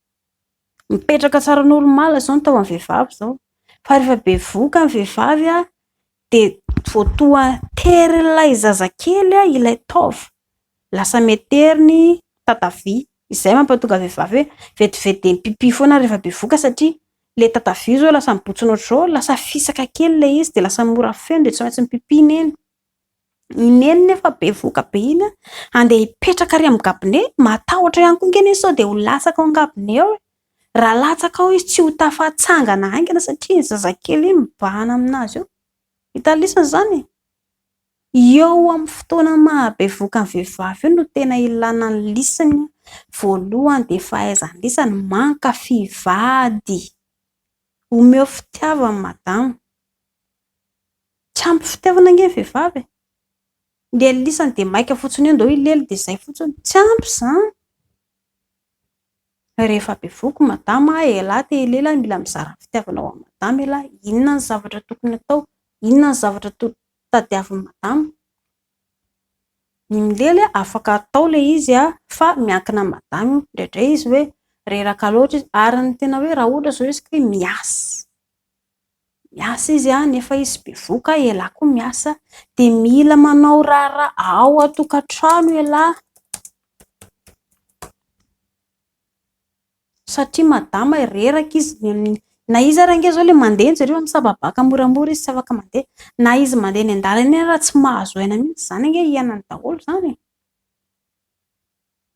Mipetraka tsara normal izao ny taovan'ny vehivavy izao. Fa rehefa bevoka ny vehivavy dia voatoa tery ilay zazakely ilay taova. Lasa meteriny tatavy. Izay mampatonga vehivavy hoe vetivety pipi foana rehefa bevoka satria ilay tatavy izao lasa mibotsina ohatr'izao, lasa fisaka kely ilay izy dia lasa mora feno dia tsy maintsy mipipi neny. Ineny nefa bevoka be iny andeha hipetraka ary amin'ny gabone, matahotra ihany koa ngeny izy sao dia ho latsaka ao an-gabone ao. Raha latsaka ao izy tsy ho tafatsangana haingana satria ny zazakely mibahana aminazy eo. Hita lisana izany. Eo amin'ny fotoana mahabevoka ny vehivavy io no tena ilana ny lisany. Voalohany dia fahaizany lisany mankafy vady. Omeo fitiavana madamo. Tsy ampy fitiavana ange ny vehivavy. Ilay lisany dia maika fotsiny eo ndao ilely dia izay fotsiny. Tsy ampy izany. Rehefa bevoky madama, elahy te lela mila mizara fitiavanao amin'ny madama elahy, inona ny zavatra tokony atao, inona ny zavatra tadiavin'ny madama. Ny milely afaka atao le izy fa miankina amin'ny madama indraindray izy hoe reraka loatra izy, ary ny tena hoe raha ohatra zao izy ka miasa izy nefa izy bevoka, elahy koa miasa, de mila manao raharaha ao an-tokantrano elahy. Satria madama reraka izy, na izy arange zao le mandeha zareo misababaka moramora izy tsy afaka mandeha, na izy mandeha ny andalana raha tsy mahazo aina mihitsy zany ange iainany daholo zany.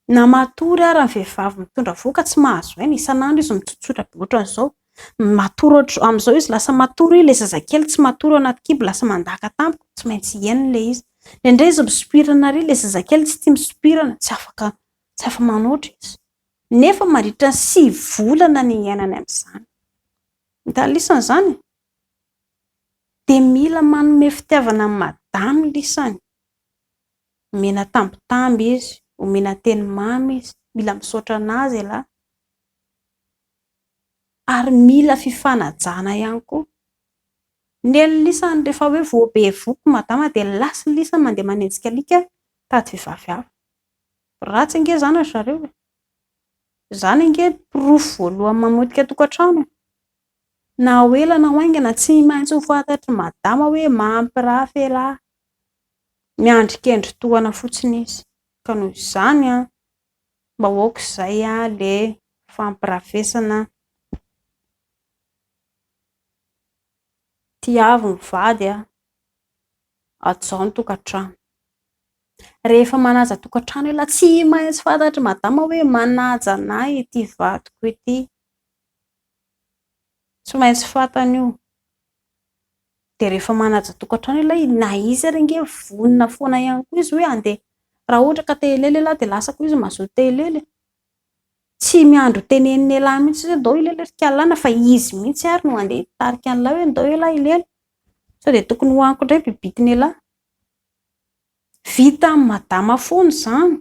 Na matory ary ny vehivavy mitondra voka tsy mahazo aina, isan'andro izy mitsotsotra be ohatran'izao, matory amin'izao izy lasa matory, le zazakely tsy matory anaty kibo lasa mandaka tampoka, tsy maintsy iainana le izy. Indray izy misopirana ary le zazakely tsy tia misopirana, tsy afaka manoatra izy. Nefa mandritra ny 6 volana ny iainany amin'izany. Mitalisana zany. De mila manome fitiavana amin'ny madama lisany. Omena tambitamby izy, omena teny mamy izy, mila misaotra anazy elahy. Ary mila fifanajana ihany koa. Neny lisany rehefa hoe vao bevoky madama de lasa lisany mandeha manenjika alika tady vehivavy hafa. Ratsy ange zany zareo. Zany ange pirofo voalohany mamotika tokantrano. Na ho ela na ho aingana tsy maintsy ho fantatry madama hoe mampirafy elahy. Miandrikendry-tohana fotsiny izy. Ka noho izany mba aok'izay le fampirafesana tiavy ny vady atao ny tokantrano. Rehefa manaja tokantrano elahy tsy maintsy fantatry madama hoe manaja anahy ity vadiko ity. Tsy maintsy fantany io. De rehefa manaja tokantrano elahy, na izy arange vonona foana ihany koa izy hoe andeha, raha ohatra ka te hilely elahy de lasa koa izy mazoto te hilely. Tsy miandry teneniny elahy mihitsy hoe ndao hilely rika lana, fa izy mihitsy ary no andeha hitarika an'ilay hoe ndao elahy hilely. Sao de tokony hoaniko indray bibitiny elahy. Vita amin'ny madama foana zany.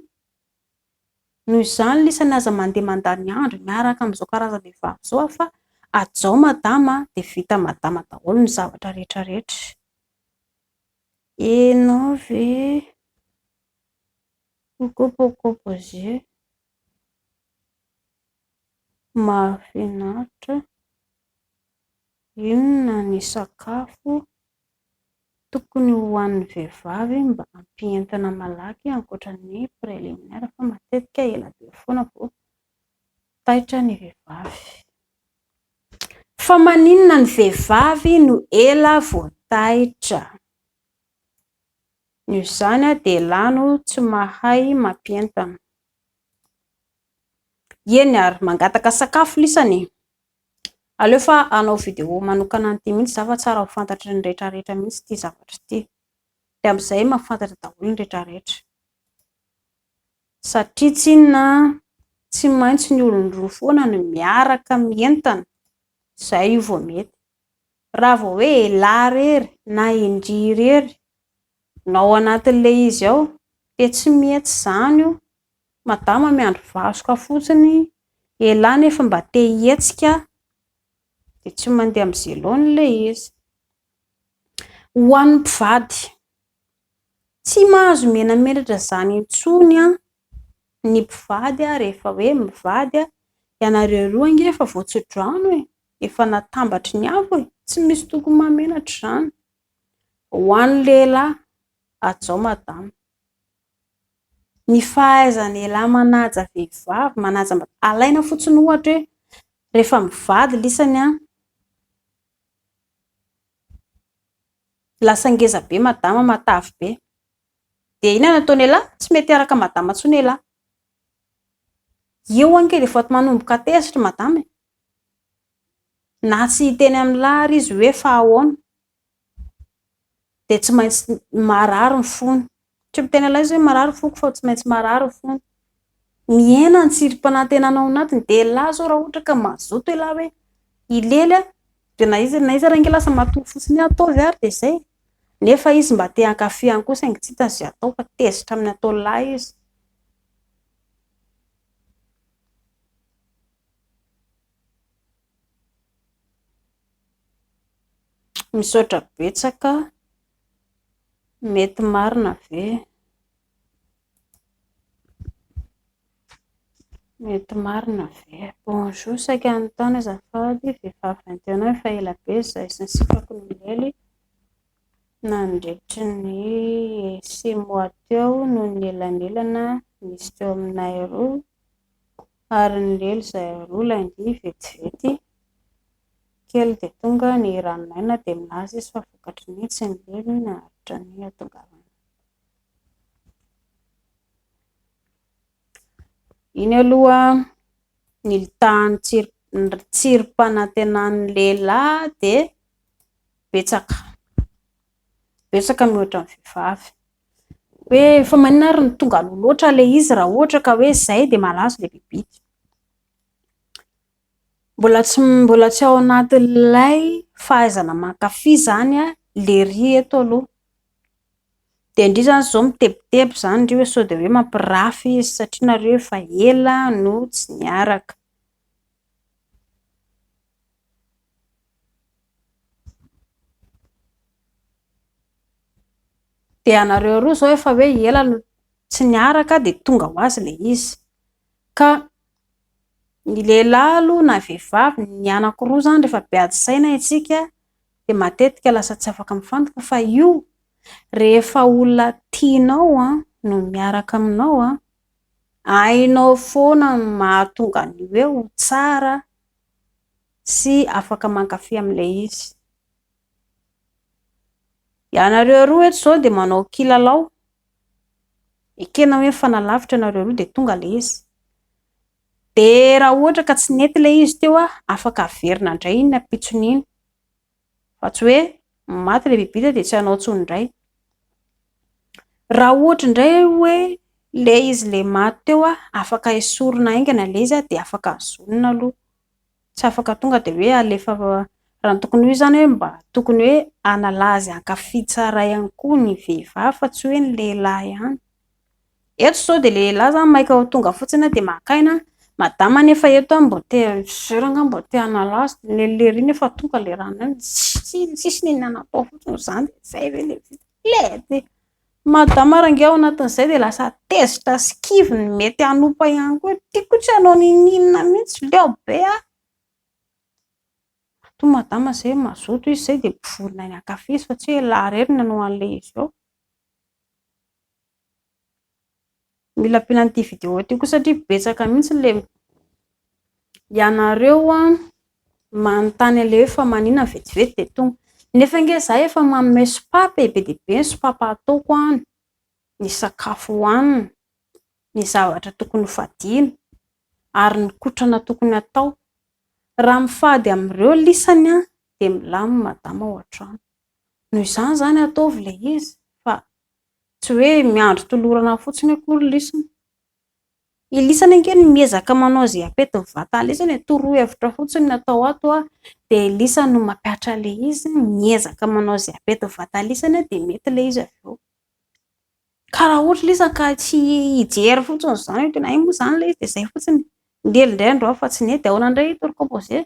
Noho izany lisany aza mandeha mandany andro miaraka amin'izao karazam-behivavy zao fa ajao madama de vita madama daholo ny zavatra rehetra rehetra. Enao ve pourquoi proposer mahafinaritra, inona ny sakafo tokony hoan'ny vehivavy mba hampientina malaky ankoatran'ny préliminaire, fa matetika ela be foana vao taitra ny vehivavy. Fa maninona ny vehivavy no ela vao taitra? Noho izany de lano tsy mahay mampientana. Eny ary mangataka sakafo lisany. Aleo fa anao vidéo manokana an'ity mihitsy za fa tsara ho fantatry ny rehetra rehetra mihitsy ity zavatra ity. De amin'izay mahafantatra daholo ny rehetra rehetra. Satria tsy maintsy ny olona roa foana no miaraka mientana. Zay io vao mety. Raha vao hoe elahy rery na indry rery na ao anatin'le izy ao de tsy mety zany io. Madama miandry vasoka fotsiny, elahy nefa mba te hihetsika de tsy mandeha amin'izay laony le izy. Ho an'ny mpivady, tsy mahazo menamenatra zany intsony ny mpivady rehefa hoe mivady ianareo roa ange efa voatsodrano efa natambatry ny afo tsy misy tokony mamenatra zany. Ho an'ny lehilahy, ajao madama. Ny fahaizany elahy manaja vehivavy, alaina fotsiny ohatra hoe rehefa mivady lisany lasa ngeza be madama, matavy be. De inona nataony elahy? Tsy mety araka madama intsony elahy. Eo ange de efa manomboka tezitra madama. Na tsy hiteny amin'ny lahy ary izy hoe fa ahoana. De tsy maintsy marary ny fony. Tsy miteny elahy izy hoe marary foko fa tsy maintsy marary ny fony. Miaina ny tsirim-panantenana ao anatiny. De elahy zao raha ohatra ka mazoto elahy hoe hilely de na izy arange lasa matory fotsiny ataovy ary de zay. Nefa izy mba te hankafy ihany koa saingy tsy hitany izay atao fa tezitra amin'ny ataon'ny lahy izy. misaotra betsaka mety marina ve? Mety marina ve? Bonjour, saika ny taona azafady, vehivavy antegna efa ela be izay sy ny sifako nolely nandritry ny 6 mois teo no nielanelana nisy teo aminay roa ary nilely izay roa lundi vetivety kely dia tonga ny ranomaina dia milaza izy fa vokatry ny tsy nilely naharitra ny atongavana. Iny aloha nilitahan'ny tsirom-panantenan'ny lehilahy dia betsaka mihoatra ny vehivavy. Hoe efa maninona ary ny tonga loatra ilay izy raha ohatra ka hoe izay dia malazo ilay bibidy. Mbola tsy ao anatin'ilay fahaizana mankafy zany ilay ry eto aloha. Dia indrisy zao mitebiteby zany ry hoe sao dia hoe mampirafy izy satria nareo efa ela no tsy niaraka. Dia anareo roa zao efa hoe ela no tsy niaraka dia tonga ho azy ilay izy. Ka ny lehilahy aloha na vehivavy ny anankiroa zany rehefa beady saina isika dia matetika lasa tsy afaka mifantoka fa io rehefa olona tianao no miaraka aminao hainao foana ny mahatonga ny hoe ho tsara sy afaka mankafy amin'ilay izy. Ianareo roa eto izao dia manao kilalao ekena hoe mifanalavitra ianareo roa dia tonga ilay izy. Dia raha ohatra ka tsy nety ilay izy teo afaka averina indray iny ampitsony iny fa tsy hoe maty ilay bibita dia tsy hanao intsony indray. Raha ohatra indray hoe ilay izy ilay maty teo afaka esorina aingana ilay izy dia afaka azonina aloha. Tsy afaka tonga dia hoe alefa raha tokony hoe zany hoe mba tokony hoe analazy hankafy tsara ihany koa ny vehivavy fa tsy hoe ny lehilahy ihany. Eto izao dia lehilahy zany maika ho tonga fotsiny dia makaina madama nefa eto mbo te zeranga mbo te hanalazy lery nefa tonga ilay rano sisy ninona natao fotsiny izany izay ve ilay vita madama range ao anatin'izay dia lasa tezitra sy kivy mety hanompa ihany koa tiako tsy hanao ninona mihitsy leo be to madama izay mazoto izy izay dia mpivorona ny hankafy izy fa tsy hoe laharerina no an'ilay izy eo. Mila ampiana an'ity vidéo ity koa satria betsaka mihitsy ilay ianareo manontany ilay hoe fa maninona vetivety dia tonga. Nefa nge izaho efa manome sopape be dia be ny sopape ataoko ny sakafo hohanina, ny zavatra tokony fadiana ary ny kotrana tokony atao. Raha mifady amin'ireo lisany dia milamy madama ao an-trano. Noho izany zany ataovy ilay izy fa tsy hoe miandry tolorana fotsiny akory lisany. I lisany angeny miezaka manao izay apetin'ny vatany lisany torohevitra fotsiny ny atao ato dia lisany no mampiatra ilay izy miezaka manao izay apetin'ny vatany lisany dia mety ilay izy avy eo. Ka raha ohatra lisany ka tsy hijery fotsiny izany hoe tena iny moa izany ilay izy dia izay fotsiny ndely indray andro fa tsy nety ahoana indray hitoro composé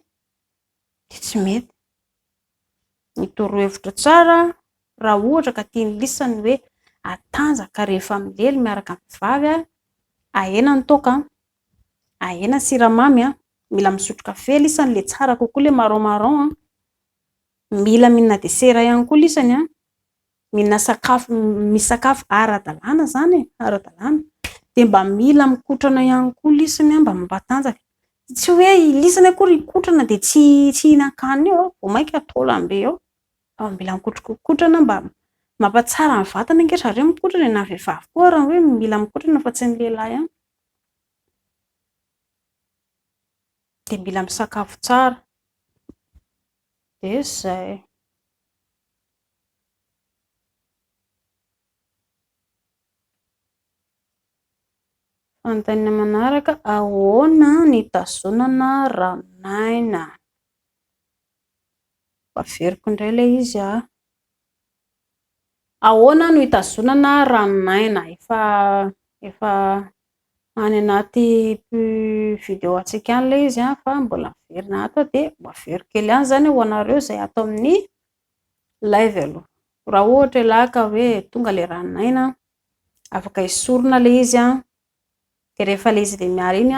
dia tsy mety. Ny torohevitra tsara raha ohatra ka tiany lisany hoe atanjaka rehefa milely miaraka amin'ny vavy ahena ny toaka, ahena siramamy mila misotro kafe lisany ilay tsara kokoa ilay marron mila mihinana desera ihany koa lisany mihinana sakafo misy sakafo ara-dalàna zany ara-dalàna dia mba mila mikotrana ihany koa lisany mba mampatanjaka. Tsy hoe lisany akory ikotrana dia tsy hihinan-kanina eo vao mainka ataolam-be eo fa mila mikotrana mba mampatsara ny vatana ange zareo mikotrana na vehivavy koa raha hoe mila mikotrana fa tsy ny lehilahy ihany. Dia mila misakafo tsara dia izay. Fanontaniana manaraka ahoana ny tazonana ranomaina. Averiko indray ilay izy ahoana no hitazonana ranomaina efa any anaty vidéo antsika any ilay izy fa mbola averina ato dia averiko kely ihany zany ho anareo izay ato amin'ny live aloha raha ohatra laka hoe tonga le ranonaina afaka isorona le izy de rehefa le izy de miara iny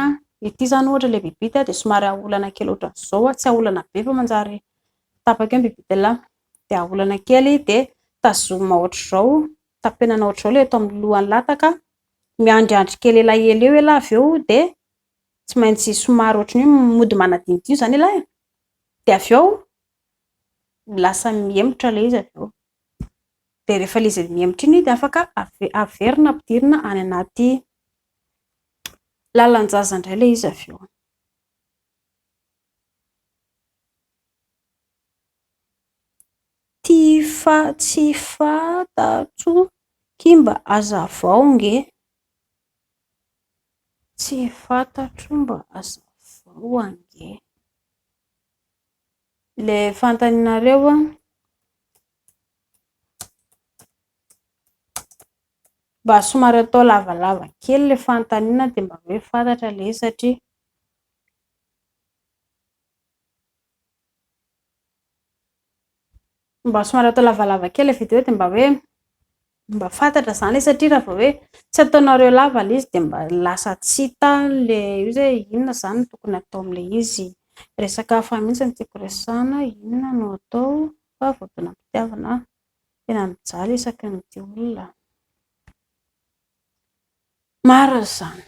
ity zany ohatra le bibita de somary aolana kely ohatran'izao tsy aolana be fa manjary tapaka eo bibita la de aolana kely de tazomina ohatr'izao tapenana ohatr'izao le eto amin'ny lohany lataka miandriandry kely elaela eo ela avy eo de tsy maintsy somary ohatran'ny mody manadinidio zany ela de avy eo lasa miemotra le izy avy eo de rehefa le izy miemotra iny de afaka averina ampidirina any anaty lalan-jaza indray le izy avy eo tsy fantatro kimba hazavao nge tsy fantatro mba hazavao ange le fantaninareo mba somary atao lavalava kely le fanontaniana de mba hoe fantatra le satria mba somary atao lavalava kely le video de mba hoe mba fantatra zany le satria raha vao hoe tsy ataonareo lava le izy de mba lasa tsy hita le io zay inona zany tokony atao am'le izy resaka hafa mihitsy ny tiako resahana inona no atao fa vodinam-pitiavana tena mijaly isaky ny ty olona maro zany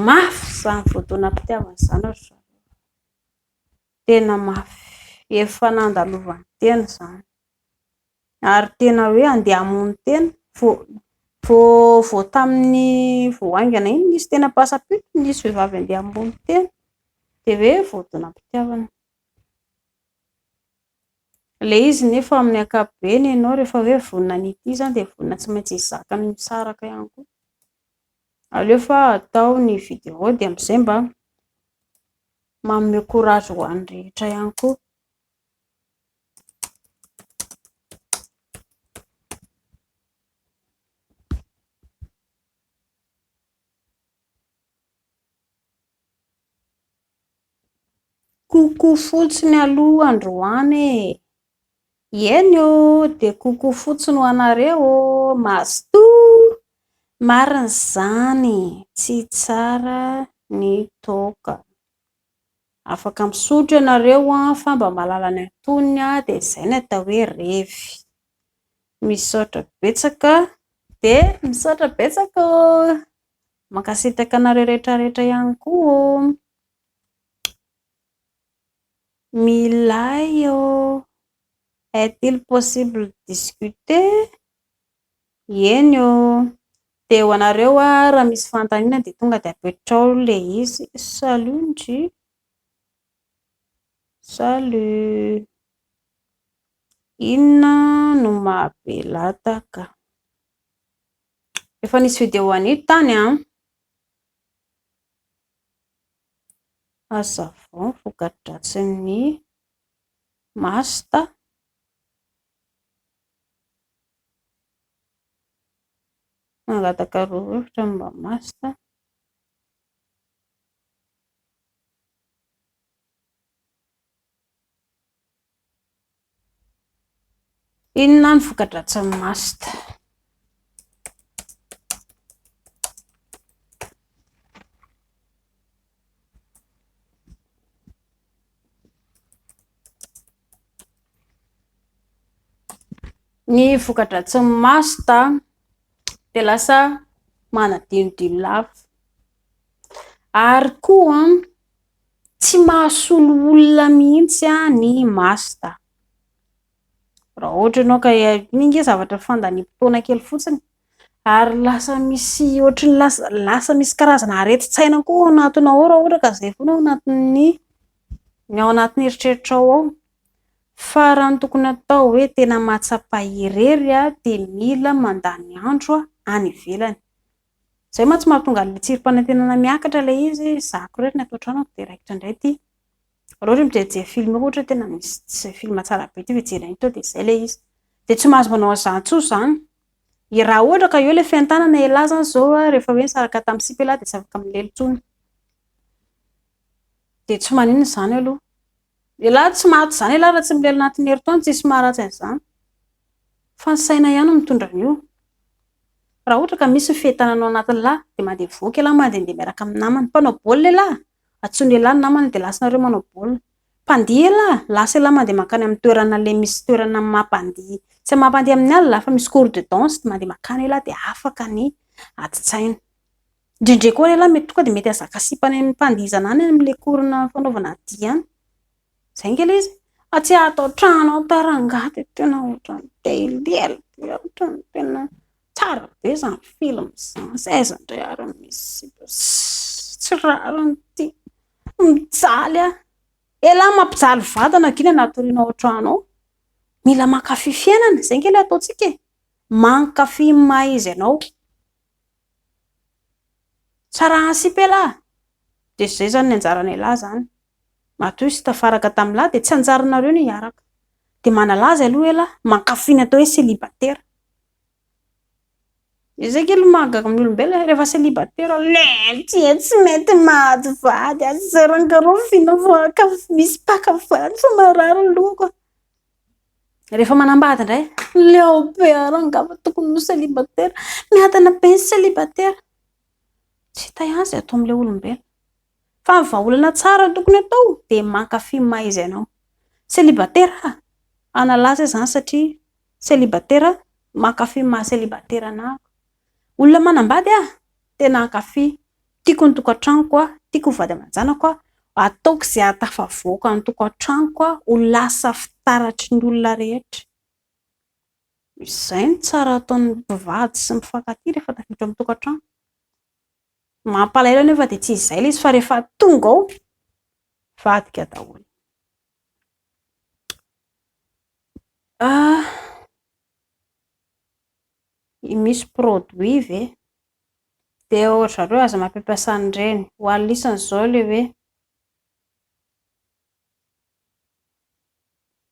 mafy zany vodinam-pitiavana zany ohatry tena mafy efa nandalovan'ny tena zany ary tena hoe andeha hamono tena vo tamin'ny voaingana iny nisy tena pasapito nisy vehivavy andeha hamono tena de hoe vodinam-pitiavana le izy nefa amin'ny ankapobeny ianao rehefa hoe vonina an'ity zany de vonina tsy maintsy hizaka ny misaraka ihany koa aleo fa atao ny video de amin'izay mba manome courage ho an'ny rehetra ihany koa koko fotsiny aloha androany eny o de koko fotsiny ho anareo masto marina zany tsy tsara ny toka afaka misotro ianareo fa mba mahalala ny antonony de izay ny atao hoe revy misaotra betsaka de misaotra betsaka mankasitaka anareo rehetrarehetra ihany koa milay est-il possible discuter eny de ho anareo raha misy fantaniana de tonga de apetrao le izy salondry salut inona no mahabelataka efa nisy video an'ito tany hazavao voka-dratsin'ny masta mangataka roa mba masta inona ny voka-dratsin'ny masta ny voka-dratsin'ny masta de lasa manadinodino lava ary koa tsy mahasolo olona mihitsy ny masta raha ohatra ianao ka mingy zavatra fandanimpotoana kely fotsiny ary lasa misy ohatrany lasa misy karazana areti-tsaina koa anatinao ao raha ohatra ka zay foana ao anatin'ny eritreritrao ao fa raha ny tokony atao hoe tena mahatsapa-irery de mila mandany andro any ivelany zay ma tsy mahatonga ny tsirom-panantenana miakatra le izy zako rery ny atao trano de raikitra indray ty raha mijery film ohatra tena misy film tsara be ty fijerena ito de zay le izy de tsy mahazo manao an'izany tsoa zany raha ohatra ka eo le fiantanana ela zany zao rehefa hoe nisaraka tamin'ny sipela de tsy afaka milelo tsony de tsy maninona zany aloha ela tsy maty zany ela raha tsy milelo anatin'ny herintaona tsisy maharatsy an'izany fa ny saina ihany mitondra an'io. Raha ohatra ka misy fetananao anatin'ny lahy dia mandeha voky lahy mandehandeha miaraka amin'ny namany. Mpanao baolina lahy, antsoiny lahy ny namany dia lasanareo manao baolina. Mpandihy lahy, lasa lahy mandeha makany amin'ny toerana le misy toerana mampandihy. Tsy mampandihy amin'ny alina fa misy cours de danse dia mandeha makany lahy dia afaka ny ati-tsaina. Ndrindray koa lahy mety tonga dia mety azakasipany amin'ny mpandihizana any amin'ilay cours-na fanaovana dihy any. Zay ngela izy. Atsy atao trano tarangaty tena ohatran'ny tely tena tsara be izany film izany. Zay zany ary misy tsy rariny ity. Mijaly a. Lahy mampijaly vatana gina natoriana ao trano ao. Mila mankafy fiainana. Zay ngela ataontsika e. Mankafy maha izy ianao. Tsara ansipa lahy. Dia zay zany ny anjaranay lahy zany. Matoa sy tafaraka tamin'ny lahy dia tsy anjaranareo ny hiaraka. Dia manalaza aloha lahy mankafy ny atao hoe célibataire. Izay kely mahagaga amin'ny olombelona rehefa célibataire tsy mety mahazo vady azarangaroviana fa misy pakafady fa marary lohako. Rehefa manambady indray leo be arangava tokony célibataire miadana be ny célibataire. Tsy hita ihany izay atao amin'ilay olombelona. Fa ny vahaolana tsara tokony atao dia mankafy maha izy ianao. Célibataire analaza izany satria célibataire mankafy maha célibataire anahako. Olona manambady tena ankafy. Tiako ny tokantranoko tiako ny vady aman-janako ataoko izay ahatafavoaka ny tokantranoko ho lasa fitaratry ny olona rehetra. Izay ny tsara ataon'ny mpivady sy mifankatia rehefa tafiditra amin'ny tokantrano. Mampalahelo nefa dia tsy izay ilay izy fa rehefa tonga ao vadika daholo. Misy produit ve dia ohatra zareo aza mampiasa an'ireny ho alisany izao ilay hoe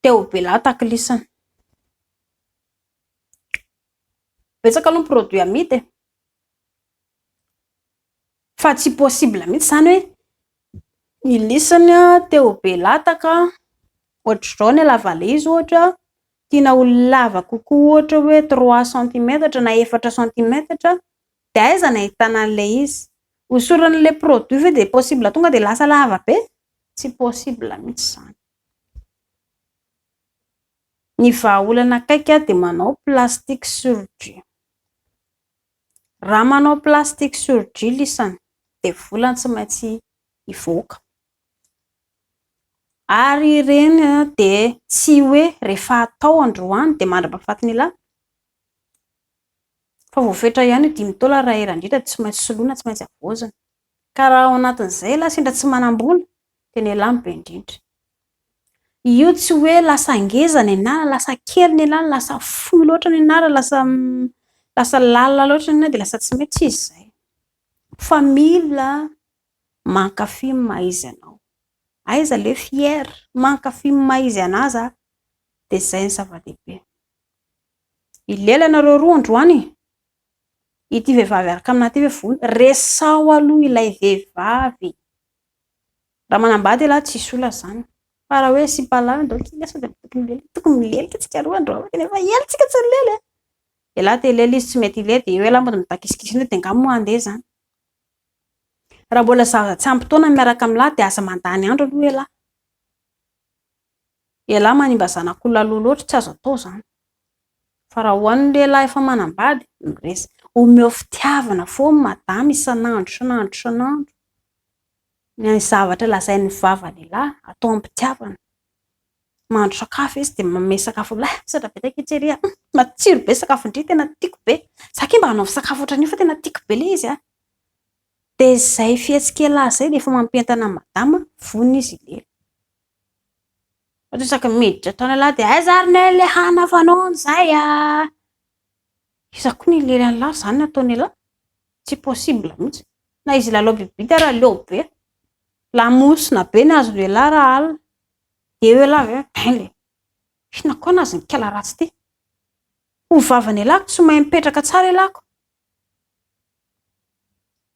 teo be lahy takilisana. Betsaka aloha produit amidy e. Fa tsy possible mihitsy zany hoe ilisany teo be lataka ohatr'izao ny lavalay izy ohatra tiana ho lava kokoa ohatra hoe 3 cm na 4 cm dia aiza no ahitana an'ilay izy. Hosoran'ilay produit ve dia possible tonga dia lasa lava be? Tsy possible mihitsy izany. Ny vahaolana akaiky dia manao plastique chirurgie. Raha manao plastique chirurgie lisany dia volany tsy maintsy hivoaka. Ary ireny dia tsy hoe rehefa atao androany dia mandra-pahafatiny lahy. Fa voafetra ihany 5 taona raha eran-drindra tsy maintsy soloina, tsy maintsy avoazana. Ka raha ao anatin'izay lahy sendra tsy manam-bola dia ny lahy be indrindra. Io tsy hoe lasa ngeza ny anara, lasa kely ny anara, lasa fohy loatra ny anara, lasa lalina loatra ny anara dia lasa tsy mety, tsy izay. Fa mila mankafy maha izy ianao. Aiza ilay fiera mankafy maha izy anazy dia izay ny zava-dehibe. Ilela nareo roa androany. Ity vehivavy araka aminah ity ve voly resao aloha ilay vehivavy. Raha manambady lahy tsisy olana izany. Fa raha hoe sy mpalahelo tokony milelika tsika roa andro nefa elitsika tsy lely. Lahy te lely izy tsy mety ilely dia eo lahy mbola mitakisikisina dia angamba moa andeha izany. Raha mbola zaza tsy ampy taona miaraka amin'ny lahy dia aza mandany andro aloha lahy. Lahy manimba zanak'olona aloha loatra tsy azo atao izany. Fa raha ho an'ny lehilahy efa manambady miresaka omeo fitiavana foana madama isan'andro. Ny zavatra lazain'ny vavany lahy atao am-pitiavana. Mahandro sakafo izy dia manome sakafo lahy sady betaka itseria matsiro be sakafon-drỳ tena tiako be. Za kay mba hanao sakafo ohatran'io fa tena tiako be ilay izy dia izay fihetsika lahy izay dia efa mampentana madama vonona izy ilay. Ohatrany miditra tany lahy dia aiza ary ny hanavanao an'izay Iza koa ny ileran'ny lahy izany no ataony lahy. Tsy possible mihitsy. Na izy lalao bibi raha leo be. Lamosina be ny azo lehilahy raha alina. Dia eo lahy ve hina koa nazy ny kala ratsy ity. Ho vavany lahy tsy mahay mipetraka tsara lahiko.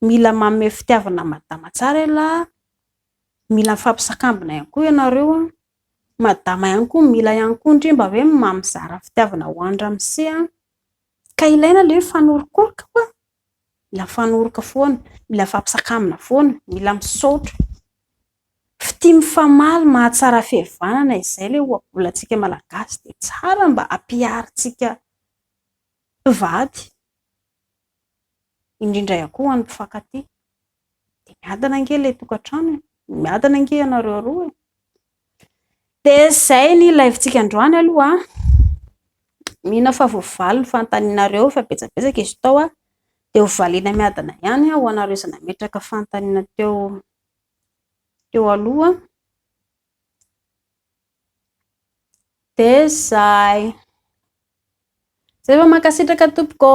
Mila manome fitiavana madama tsara lahy. Mila mifampisakambina ihany koa ianareo madama ihany koa mila ihany koa indrindra hoe mamizara fitiavana ho any ramose ka ilaina le fanorokoroka koa, mila fanoroka foana, mila fampisakamina foana, mila misaotra fity mifamaly mahatsara fihavanana izay le ohabolantsika malagasy dia tsara mba hampiaritsika vady indrindra ihany koa ho an'ny mpifankatia dia miadana ange ilay tokantrano, miadana ange ianareo roa. Dia izay ny live-tsika androany aloha mihina fa voavaly ny fanontanianareo fa betsabetsaka izy tao dia ho valiana miadana ihany ho anareo izay nametraka fanontaniana teo aloha. Dia izay fa mankasitraka tompoko.